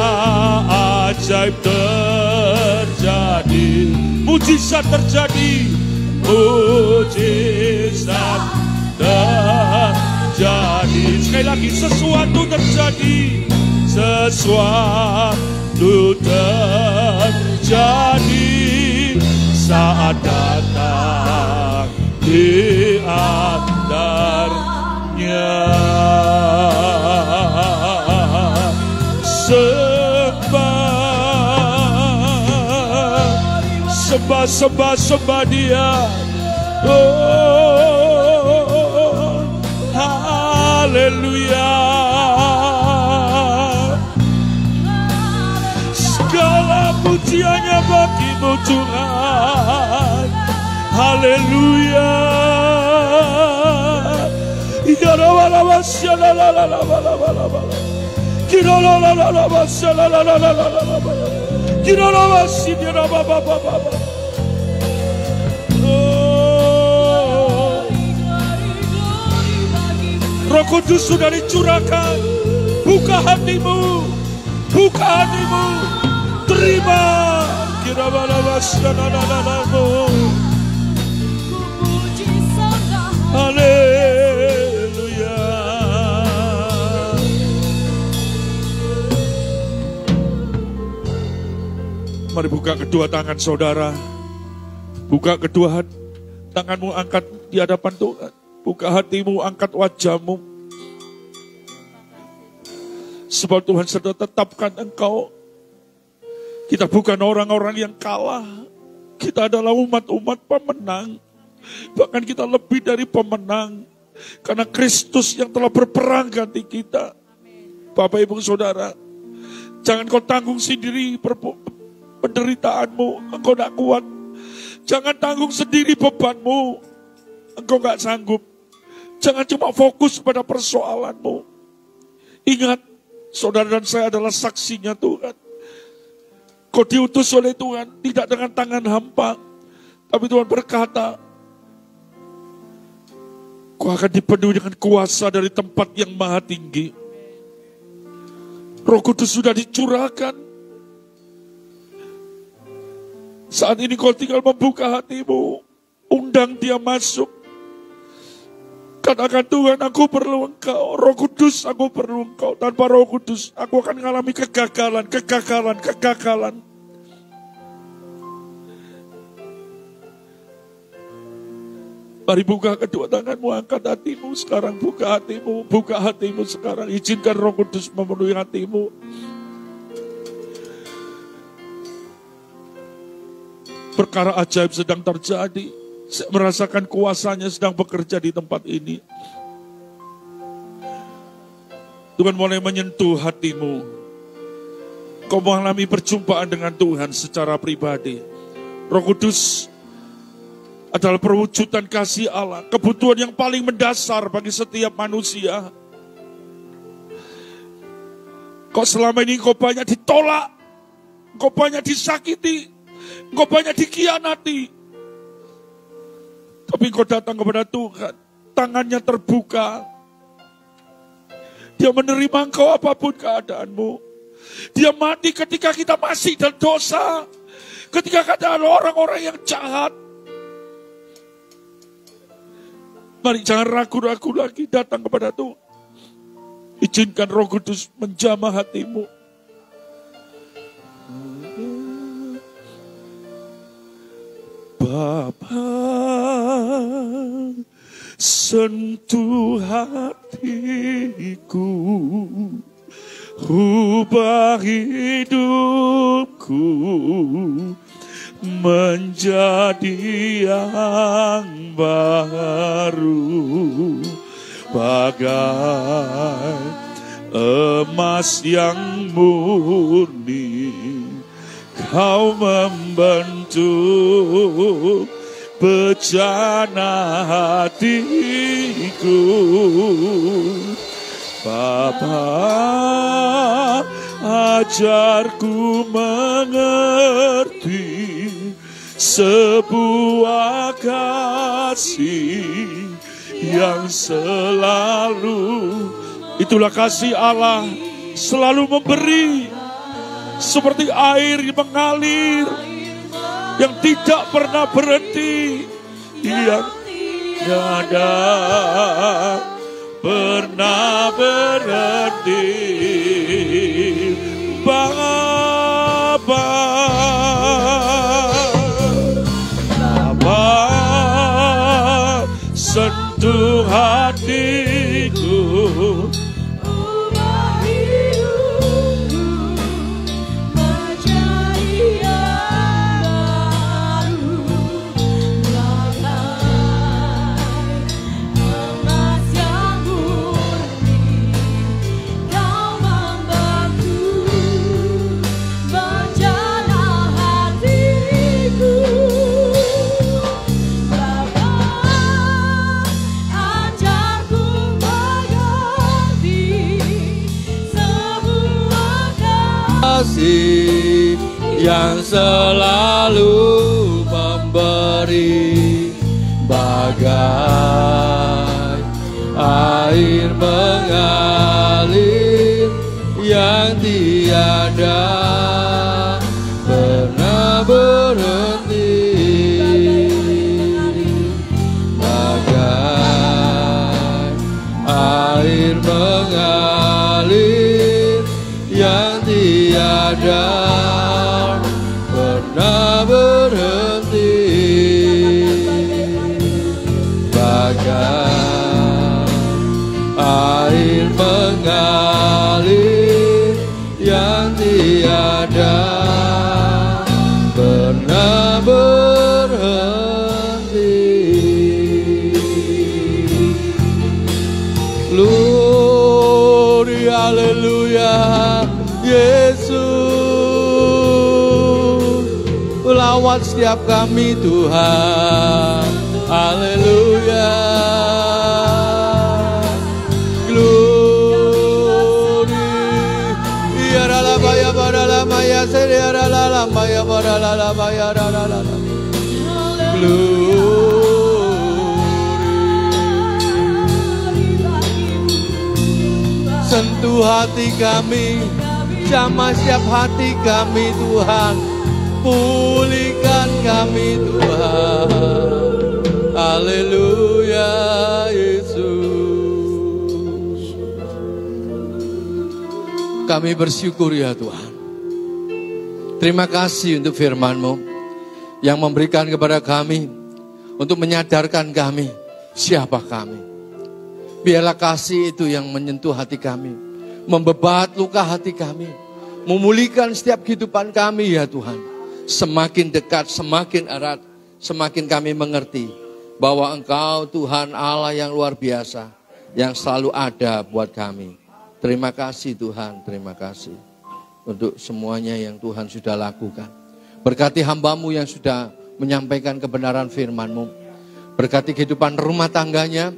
Speaker 7: ajaib terjadi. Mujizat terjadi. Mujizat terjadi. Sekali lagi, sesuatu terjadi. Sesuatu terjadi saat datang di altarnya. Sembah dia. Oh, haleluya. Segala pujiannya bagimu Tuhan. Haleluya. Roh Kudus sudah dicurahkan. Buka hatimu, buka hatimu, terima. Haleluya. Mari buka kedua tangan saudara. Buka kedua tanganmu, angkat di hadapan Tuhan. Buka hatimu, angkat wajahmu. Sebab Tuhan sudah tetapkan engkau. Kita bukan orang-orang yang kalah. Kita adalah umat-umat pemenang. Bahkan kita lebih dari pemenang. Karena Kristus yang telah berperang ganti kita. Bapak, Ibu, Saudara. Jangan kau tanggung sendiri penderitaanmu. Engkau tidak kuat. Jangan tanggung sendiri bebanmu. Engkau gak sanggup. Jangan cuma fokus pada persoalanmu. Ingat, saudara dan saya adalah saksinya Tuhan. Kau diutus oleh Tuhan, tidak dengan tangan hampa. Tapi Tuhan berkata, kau akan dipenuhi dengan kuasa dari tempat yang maha tinggi. Roh Kudus sudah dicurahkan. Saat ini kau tinggal membuka hatimu. Undang dia masuk. Katakan, Tuhan, aku perlu engkau. Roh Kudus, aku perlu engkau. Tanpa Roh Kudus, aku akan mengalami kegagalan. Mari buka kedua tanganmu, angkat hatimu sekarang. Buka hatimu sekarang. Izinkan Roh Kudus memenuhi hatimu. Perkara ajaib sedang terjadi. Saya merasakan kuasanya sedang bekerja di tempat ini. Tuhan mulai menyentuh hatimu. Kau mengalami perjumpaan dengan Tuhan secara pribadi. Roh Kudus adalah perwujudan kasih Allah. Kebutuhan yang paling mendasar bagi setiap manusia. Kau selama ini kau banyak ditolak. Kau banyak disakiti. Kau banyak dikhianati. Tapi kau datang kepada Tuhan, tangannya terbuka. Dia menerima engkau apapun keadaanmu. Dia mati ketika kita masih dalam dosa. Ketika kita adalah orang-orang yang jahat. Mari jangan ragu-ragu lagi datang kepada Tuhan. Izinkan Roh Kudus menjamah hatimu. Bapa, sentuh hatiku, ubah hidupku menjadi yang baru, bagai emas yang murni. Kau membentuk bejana hatiku. Bapa, ajarku mengerti sebuah kasih yang selalu, itulah kasih Allah, selalu memberi. Seperti air mengalir yang tidak pernah berhenti, yang tiada pernah berhenti. Bapa, sentuh hatiku,
Speaker 1: Ajar
Speaker 8: kasih yang selalu memberi, bagai air mengalir yang tiada pernah berhenti, bagai air mengalir yang tiada pernah berhenti, bagai air mengalir yang tiada pernah berhenti. Glory, haleluya, Yesus, lawat setiap kami Tuhan, haleluya. Sentuh hati kami, jamah setiap hati kami Tuhan, pulihkan kami Tuhan, haleluya Yesus. Kami bersyukur ya Tuhan. Terima kasih untuk firman-Mu yang memberikan kepada kami untuk menyadarkan kami siapa kami. Biarlah kasih itu yang menyentuh hati kami, membebat luka hati kami, memulihkan setiap kehidupan kami ya Tuhan. Semakin dekat, semakin erat, semakin kami mengerti bahwa Engkau Tuhan Allah yang luar biasa, yang selalu ada buat kami. Terima kasih Tuhan, terima kasih untuk semuanya yang Tuhan sudah lakukan. Berkati hamba-Mu yang sudah menyampaikan kebenaran firman-Mu. Berkati kehidupan rumah tangganya,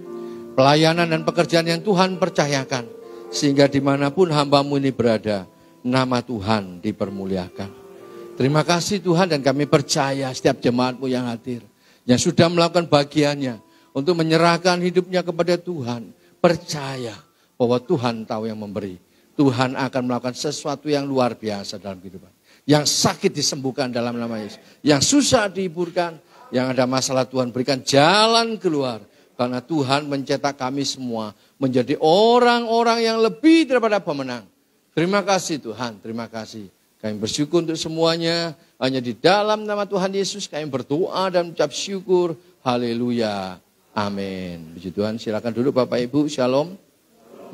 Speaker 8: pelayanan dan pekerjaan yang Tuhan percayakan. Sehingga dimanapun hamba-Mu ini berada, nama Tuhan dipermuliakan. Terima kasih Tuhan, dan kami percaya setiap jemaat-Mu yang hadir, yang sudah melakukan bagiannya untuk menyerahkan hidupnya kepada Tuhan. Percaya bahwa Tuhan tahu yang memberi. Tuhan akan melakukan sesuatu yang luar biasa dalam kehidupan. Yang sakit disembuhkan dalam nama Yesus. Yang susah dihiburkan. Yang ada masalah Tuhan berikan jalan keluar. Karena Tuhan mencetak kami semua menjadi orang-orang yang lebih daripada pemenang. Terima kasih Tuhan, terima kasih. Kami bersyukur untuk semuanya. Hanya di dalam nama Tuhan Yesus kami berdoa dan mengucap syukur. Haleluya. Amin. Puji Tuhan, silakan duduk Bapak Ibu. Shalom.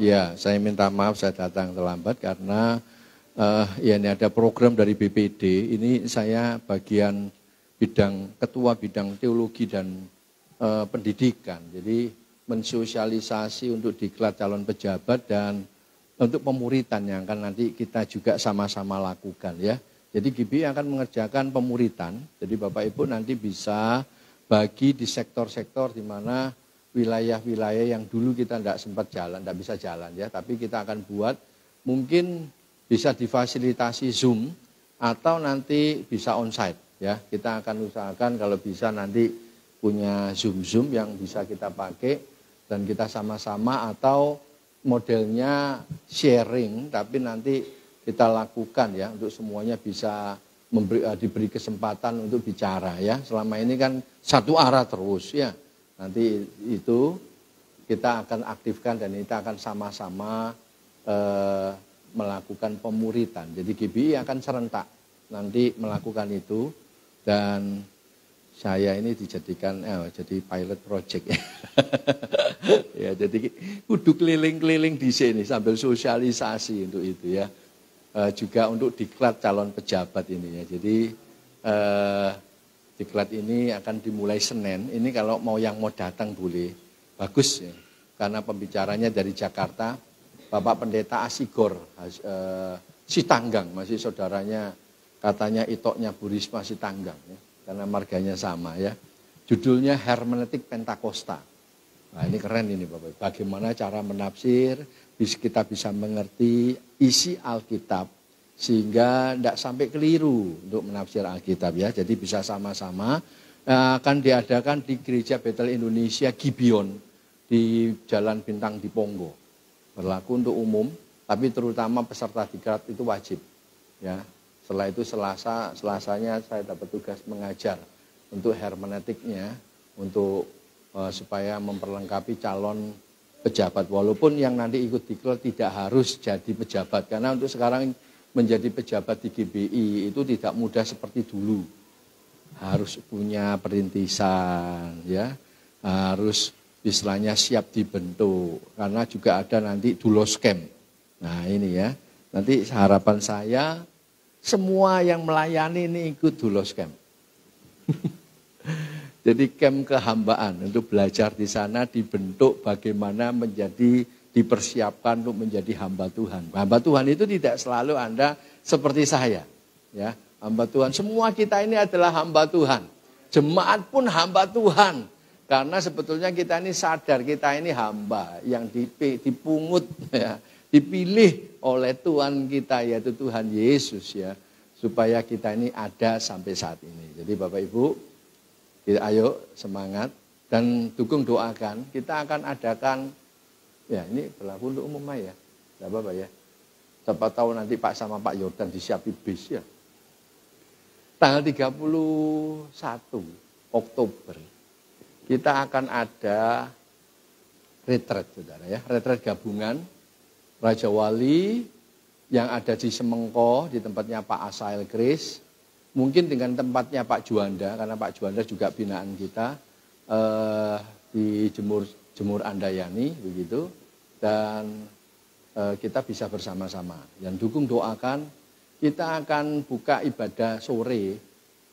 Speaker 8: Ya, saya minta maaf saya datang terlambat karena ya ini ada program dari BPD. Ini saya bagian ketua bidang teologi dan pendidikan. Jadi mensosialisasi untuk diklat calon pejabat dan untuk pemuritan yang akan nanti kita juga sama-sama lakukan ya. Jadi GBI akan mengerjakan pemuritan. Jadi Bapak Ibu nanti bisa bagi di sektor-sektor di mana wilayah-wilayah yang dulu kita tidak sempat jalan, tidak bisa jalan ya. Tapi kita akan buat mungkin bisa difasilitasi Zoom atau nanti bisa onsite ya. Kita akan usahakan kalau bisa nanti punya Zoom yang bisa kita pakai dan kita sama-sama atau modelnya sharing tapi nanti kita lakukan ya untuk semuanya bisa diberi kesempatan untuk bicara ya. Selama ini kan satu arah terus ya. Nanti itu kita akan aktifkan dan kita akan sama-sama melakukan pemuritan. Jadi GBI akan serentak nanti melakukan itu dan saya ini dijadikan jadi pilot project ya. Ya jadi kudu keliling-keliling di sini sambil sosialisasi untuk itu ya. Juga untuk diklat calon pejabat ini ya. Jadi diklat ini akan dimulai Senin. Ini kalau mau datang boleh. Bagus ya. Karena pembicaranya dari Jakarta. Bapak Pendeta Asigor Sitanggang. Masih saudaranya katanya itoknya Bu Risma Sitanggang. Ya. Karena marganya sama ya. Judulnya Hermeneutik Pentakosta. Nah ini keren ini Bapak. Bagaimana cara menafsir. Kita bisa mengerti isi Alkitab. sehingga tidak sampai keliru untuk menafsir Alkitab ya. Jadi bisa sama-sama. Akan diadakan di Gereja Betel Indonesia Gibeon di Jalan Bintang di Pongo. Berlaku untuk umum, tapi terutama peserta diklat itu wajib. Ya. Setelah itu Selasanya saya dapat tugas mengajar untuk hermeneutiknya, untuk supaya memperlengkapi calon pejabat. Walaupun yang nanti ikut diklat tidak harus jadi pejabat, karena untuk sekarang menjadi pejabat di GBI itu tidak mudah seperti dulu. Harus punya perintisan, ya, harus istilahnya siap dibentuk, karena juga ada nanti dulos camp. Nah ini ya, nanti harapan saya semua yang melayani ini ikut dulos camp. Jadi camp kehambaan untuk belajar di sana, dibentuk bagaimana dipersiapkan untuk menjadi hamba Tuhan. Hamba Tuhan itu tidak selalu Anda seperti saya, ya. Hamba Tuhan, semua kita ini adalah hamba Tuhan. Jemaat pun hamba Tuhan. Karena sebetulnya kita ini sadar kita ini hamba yang dipungut, ya, dipilih oleh Tuhan kita, yaitu Tuhan Yesus, ya, supaya kita ini ada sampai saat ini. Jadi Bapak Ibu, kita ayo semangat dan dukung doakan. Kita akan adakan, ya ini berlaku untuk umum ya, tidak apa-apa ya. Siapa tahu nanti Pak sama Pak Yordan disiapi bis ya. Tanggal 31 Oktober kita akan ada retret, saudara ya, retret gabungan Raja Wali yang ada di Semengko di tempatnya Pak Asael Grace. Mungkin dengan tempatnya Pak Juanda, karena Pak Juanda juga binaan kita di Jemur Andayani begitu, dan kita bisa bersama-sama. Yang dukung doakan, kita akan buka ibadah sore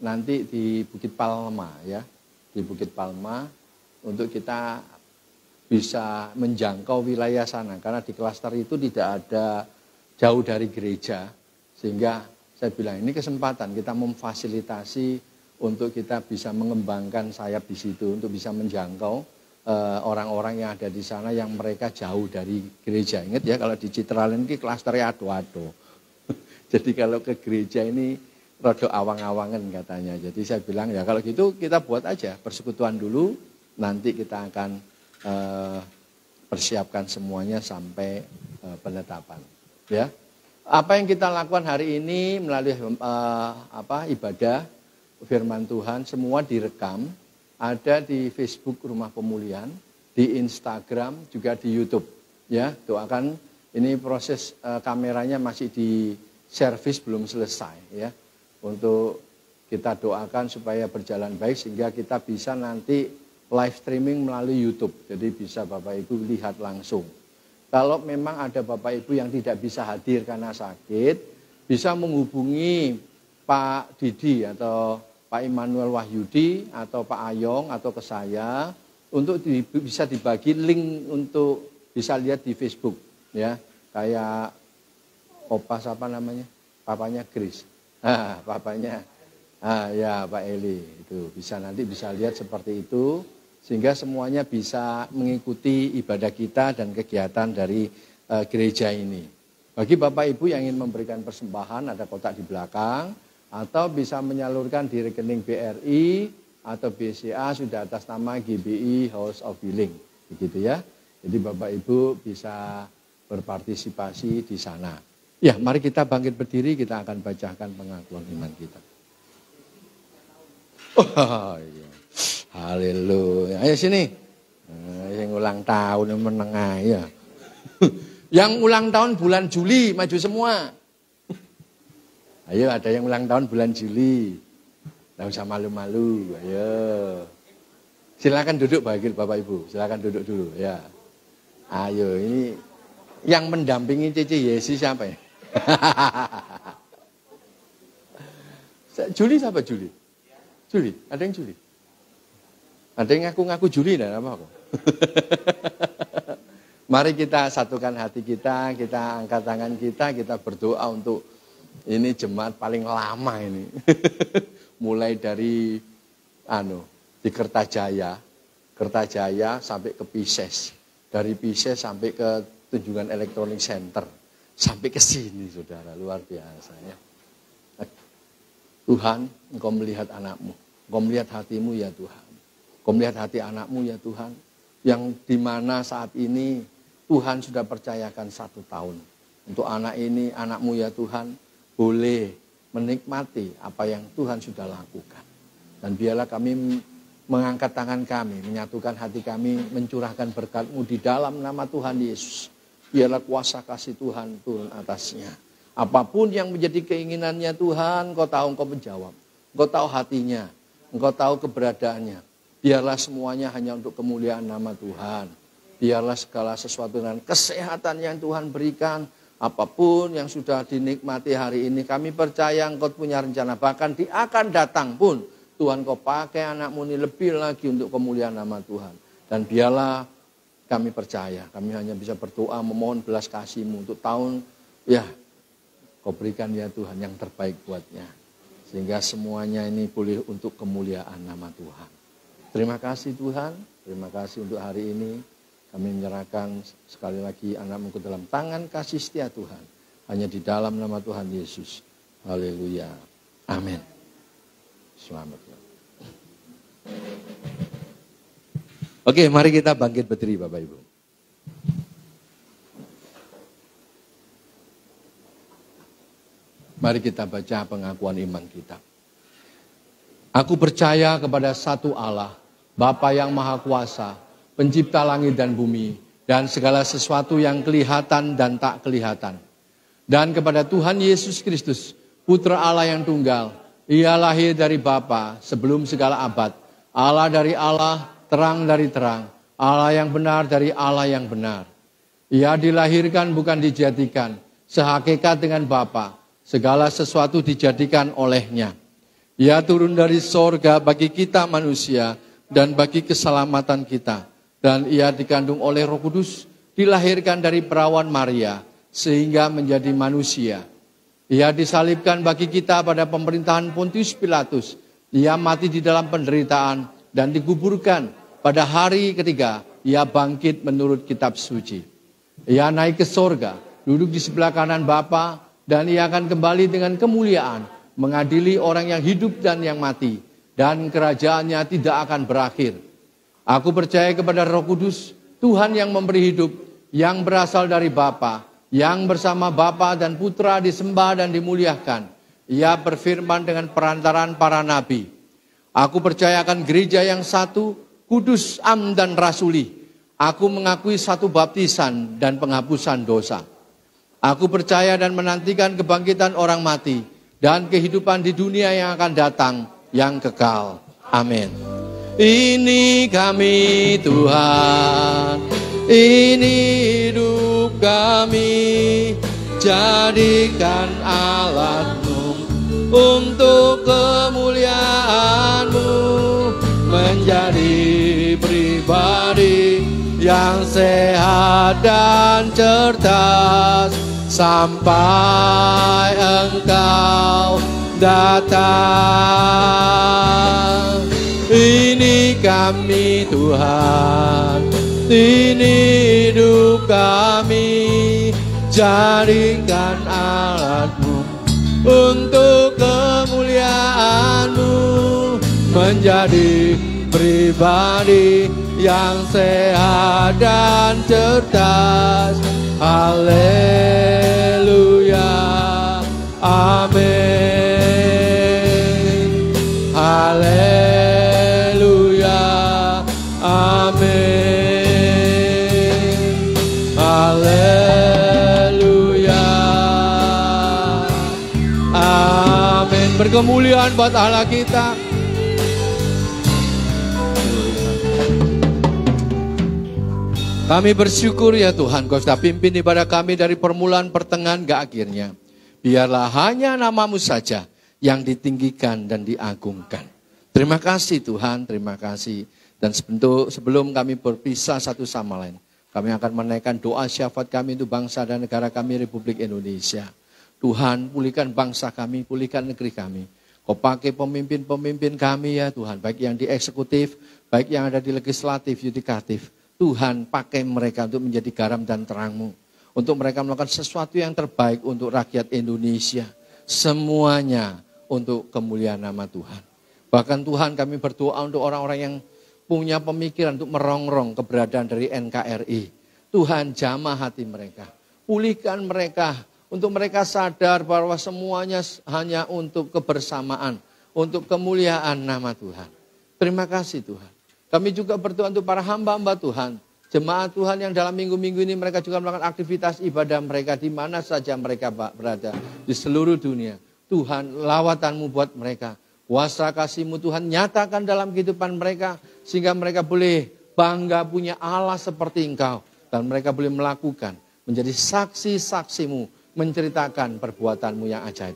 Speaker 8: nanti di Bukit Palma ya, di Bukit Palma untuk kita bisa menjangkau wilayah sana, karena di klaster itu tidak ada jauh dari gereja, sehingga saya bilang ini kesempatan kita memfasilitasi untuk kita bisa mengembangkan sayap di situ, untuk bisa menjangkau orang-orang yang ada di sana yang mereka jauh dari gereja. Ingat ya, kalau di Citraland ini klasternya ado-ado. Jadi kalau ke gereja ini rada awang-awangan katanya. Jadi saya bilang ya kalau gitu kita buat aja persekutuan dulu, nanti kita akan persiapkan semuanya sampai penetapan. Ya. Apa yang kita lakukan hari ini melalui ibadah firman Tuhan semua direkam, ada di Facebook Rumah Pemulihan, di Instagram, juga di YouTube. Ya, doakan ini proses kameranya masih di servis belum selesai ya. Untuk kita doakan supaya berjalan baik sehingga kita bisa nanti live streaming melalui YouTube. Jadi bisa Bapak Ibu lihat langsung. Kalau memang ada Bapak Ibu yang tidak bisa hadir karena sakit, bisa menghubungi Pak Didi atau Pak Immanuel Wahyudi atau Pak Ayong atau ke saya untuk bisa dibagi link untuk bisa lihat di Facebook ya. Kayak Opa siapa namanya? Papanya Grace. Papanya ya Pak Eli itu nanti bisa lihat seperti itu. Sehingga semuanya bisa mengikuti ibadah kita dan kegiatan dari gereja ini. Bagi Bapak Ibu yang ingin memberikan persembahan, ada kotak di belakang. Atau bisa menyalurkan di rekening BRI atau BCA sudah atas nama GBI House of Healing. Begitu ya. Jadi Bapak Ibu bisa berpartisipasi di sana. Ya, mari kita bangkit berdiri, kita akan bacakan pengakuan iman kita. Oh iya. Haleluya. Ayo sini. Yang ulang tahun yang meneng ya. Yang ulang tahun bulan Juli maju semua. Ayo ada yang ulang tahun bulan Juli. Tidak usah malu-malu. Ayo. Silakan duduk Bapak Ibu. Silakan duduk dulu ya. Ayo ini yang mendampingi Cici Yesi siapa ya? Juli siapa Juli? Juli, ada yang Juli? Ada yang ngaku-ngaku Juli dan apa kok? Mari kita satukan hati kita angkat tangan kita berdoa untuk ini jemaat paling lama ini. Mulai dari di Kertajaya sampai ke Pisces. Dari Pisces sampai ke Tunjungan Electronic Center. Sampai ke sini saudara, luar biasa ya. Tuhan, Engkau melihat anakmu, Engkau melihat hatimu ya Tuhan. Engkau melihat hati anakmu ya Tuhan. Yang dimana saat ini Tuhan sudah percayakan 1 tahun. Untuk anak ini, anakmu ya Tuhan, boleh menikmati apa yang Tuhan sudah lakukan. Dan biarlah kami mengangkat tangan kami, menyatukan hati kami, mencurahkan berkat-Mu di dalam nama Tuhan Yesus. Biarlah kuasa kasih Tuhan turun atasnya. Apapun yang menjadi keinginannya Tuhan, Engkau tahu, Engkau menjawab. Engkau tahu hatinya, Engkau tahu keberadaannya. Biarlah semuanya hanya untuk kemuliaan nama Tuhan. Biarlah segala sesuatu dengan kesehatan yang Tuhan berikan, apapun yang sudah dinikmati hari ini, kami percaya Engkau punya rencana. Bahkan di akan datang pun, Tuhan Kau pakai anakmu ini lebih lagi untuk kemuliaan nama Tuhan. Dan biarlah kami percaya, kami hanya bisa berdoa memohon belas kasih-Mu untuk tahun, ya Kau berikan ya Tuhan yang terbaik buatnya. Sehingga semuanya ini boleh untuk kemuliaan nama Tuhan. Terima kasih Tuhan, terima kasih untuk hari ini. Kami menyerahkan sekali lagi anak-Mu ke dalam tangan kasih setia Tuhan. Hanya di dalam nama Tuhan Yesus. Haleluya. Amin. Selamat. Oke, mari kita bangkit berdiri Bapak Ibu. Mari kita baca pengakuan iman kita. Aku percaya kepada satu Allah, Bapa yang Maha Kuasa, Pencipta langit dan bumi, dan segala sesuatu yang kelihatan dan tak kelihatan. Dan kepada Tuhan Yesus Kristus, Putra Allah yang tunggal, Ia lahir dari Bapa sebelum segala abad, Allah dari Allah, terang dari terang, Allah yang benar dari Allah yang benar. Ia dilahirkan bukan dijadikan, sehakikat dengan Bapa, segala sesuatu dijadikan olehnya. Ia turun dari sorga bagi kita manusia dan bagi keselamatan kita. Dan ia dikandung oleh Roh Kudus, dilahirkan dari perawan Maria, sehingga menjadi manusia. Ia disalibkan bagi kita pada pemerintahan Pontius Pilatus. Ia mati di dalam penderitaan dan dikuburkan. Pada hari ketiga, ia bangkit menurut kitab suci. Ia naik ke sorga, duduk di sebelah kanan Bapa, dan ia akan kembali dengan kemuliaan, mengadili orang yang hidup dan yang mati, dan kerajaannya tidak akan berakhir. Aku percaya kepada Roh Kudus, Tuhan yang memberi hidup, yang berasal dari Bapa, yang bersama Bapa dan Putra disembah dan dimuliakan. Ia berfirman dengan perantaraan para nabi. Aku percaya akan gereja yang satu, kudus, am dan rasuli. Aku mengakui satu baptisan dan penghapusan dosa. Aku percaya dan menantikan kebangkitan orang mati dan kehidupan di dunia yang akan datang yang kekal. Amin. Ini kami Tuhan, ini hidup kami, jadikan alat-Mu untuk kemuliaan-Mu, menjadi pribadi yang sehat dan cerdas sampai Engkau datang. Ini kami Tuhan, ini hidup kami, jadikan alat-Mu untuk kemuliaan-Mu, menjadi pribadi yang sehat dan cerdas. Haleluya, amin. Haleluya, amin. Haleluya, amin. Berkemuliaan buat Allah kita. Kami bersyukur ya Tuhan, Kau sudah pimpin ibadah kami dari permulaan, pertengahan, ke akhirnya. Biarlah hanya nama-Mu saja yang ditinggikan dan diagungkan. Terima kasih Tuhan, terima kasih. Dan sebelum kami berpisah satu sama lain, kami akan menaikkan doa syafaat kami untuk bangsa dan negara kami, Republik Indonesia. Tuhan, pulihkan bangsa kami, pulihkan negeri kami. Kau pakai pemimpin-pemimpin kami ya Tuhan, baik yang di eksekutif, baik yang ada di legislatif, yudikatif. Tuhan, pakai mereka untuk menjadi garam dan terang-Mu. Untuk mereka melakukan sesuatu yang terbaik untuk rakyat Indonesia. Semuanya untuk kemuliaan nama Tuhan. Bahkan Tuhan, kami berdoa untuk orang-orang yang punya pemikiran untuk merongrong keberadaan dari NKRI. Tuhan, jamah hati mereka. Pulihkan mereka. Untuk mereka sadar bahwa semuanya hanya untuk kebersamaan. Untuk kemuliaan nama Tuhan. Terima kasih Tuhan. Kami juga berdoa untuk para hamba-hamba Tuhan. Jemaat Tuhan yang dalam minggu-minggu ini mereka juga melakukan aktivitas ibadah mereka di mana saja mereka berada. Di seluruh dunia. Tuhan, lawatan-Mu buat mereka. Kuasa kasih-Mu Tuhan nyatakan dalam kehidupan mereka. Sehingga mereka boleh bangga punya Allah seperti Engkau. Dan mereka boleh melakukan. Menjadi saksi-saksi-Mu. Menceritakan perbuatan-Mu yang ajaib.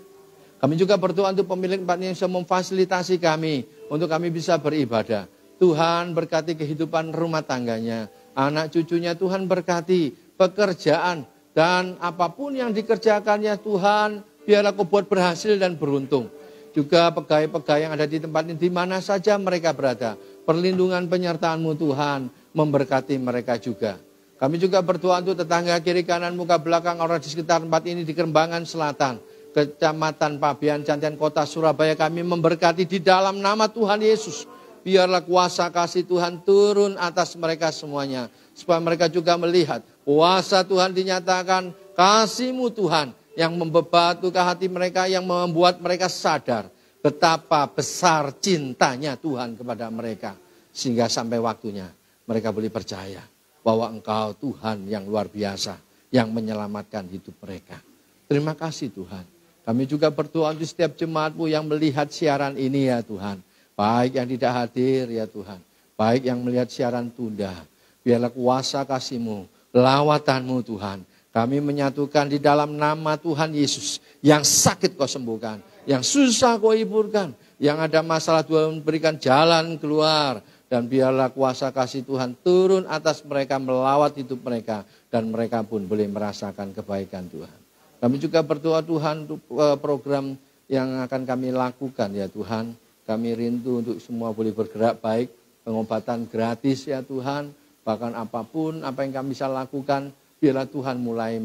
Speaker 8: Kami juga berdoa untuk pemilik tempat yang bisa memfasilitasi kami. Untuk kami bisa beribadah. Tuhan berkati kehidupan rumah tangganya. Anak cucunya Tuhan berkati. Pekerjaan. Dan apapun yang dikerjakannya Tuhan. Biarlah Kau buat berhasil dan beruntung. Juga pegawai-pegawai yang ada di tempat ini. Di mana saja mereka berada. Perlindungan penyertaan-Mu Tuhan. Memberkati mereka juga. Kami juga berdoa untuk tetangga kiri kanan muka belakang orang di sekitar tempat ini di Kerembangan Selatan. Kecamatan Pabean, Cantian, Kota Surabaya. Kami memberkati di dalam nama Tuhan Yesus. Biarlah kuasa kasih Tuhan turun atas mereka semuanya. Supaya mereka juga melihat kuasa Tuhan dinyatakan. Kasih-Mu Tuhan yang membebatukan hati mereka. Yang membuat mereka sadar betapa besar cintanya Tuhan kepada mereka. Sehingga sampai waktunya mereka boleh percaya bahwa Engkau Tuhan yang luar biasa yang menyelamatkan hidup mereka. Terima kasih Tuhan. Kami juga berdoa untuk setiap jemaat-Mu yang melihat siaran ini ya Tuhan. Baik yang tidak hadir ya Tuhan. Baik yang melihat siaran tunda. Biarlah kuasa kasih-Mu, lawatan-Mu Tuhan. Kami menyatukan di dalam nama Tuhan Yesus. Yang sakit Kau sembuhkan. Yang susah Kau hiburkan. Yang ada masalah Tuhan berikan jalan keluar. Dan biarlah kuasa kasih Tuhan turun atas mereka, melawat hidup mereka. Dan mereka pun boleh merasakan kebaikan Tuhan. Kami juga berdoa Tuhan untuk program yang akan kami lakukan ya Tuhan. Kami rindu untuk semua boleh bergerak baik. Pengobatan gratis ya Tuhan. Bahkan apapun apa yang kami bisa lakukan. Biarlah Tuhan mulai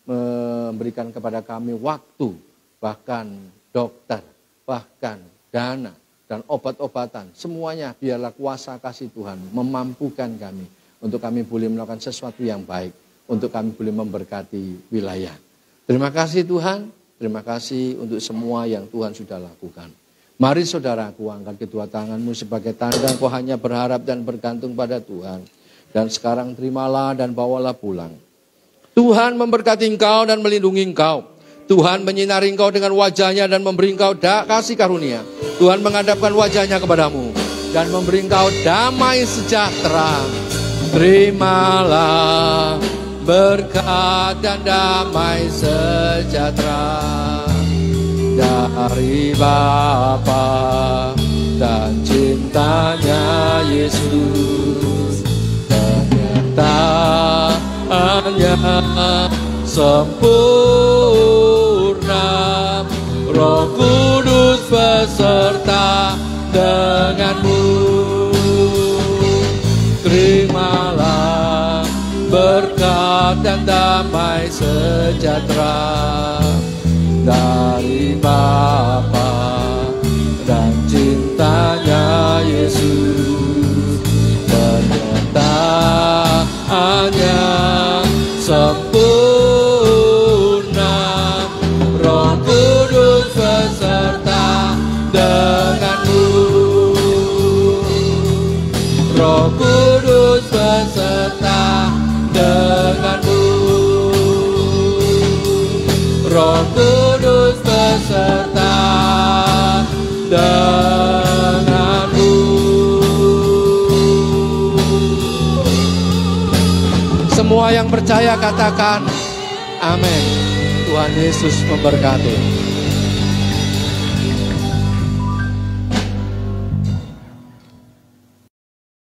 Speaker 8: memberikan kepada kami waktu. Bahkan dokter, bahkan dana. Dan obat-obatan, semuanya biarlah kuasa kasih Tuhan memampukan kami. Untuk kami boleh melakukan sesuatu yang baik. Untuk kami boleh memberkati wilayah. Terima kasih Tuhan, terima kasih untuk semua yang Tuhan sudah lakukan. Mari saudaraku angkat kedua tanganmu sebagai tanda kau hanya berharap dan bergantung pada Tuhan. Dan sekarang terimalah dan bawalah pulang. Tuhan memberkati engkau dan melindungi engkau. Tuhan menyinari engkau dengan wajahnya dan memberi engkau kasih karunia. Tuhan menghadapkan wajahnya kepadamu dan memberi engkau damai sejahtera. Terimalah berkat dan damai sejahtera dari Bapa dan cintanya Yesus. Penyertaannya sempurna, Roh Kudus beserta denganmu. Terimalah berkat dan damai sejahtera dari Bapa dan cintanya Yesus. Penyertaannya sempurna, Roh Kudus beserta denganmu. Roh Kudus beserta denganmu. Roh Kudus beserta denganmu. Semua yang percaya katakan amin. Tuhan Yesus memberkati.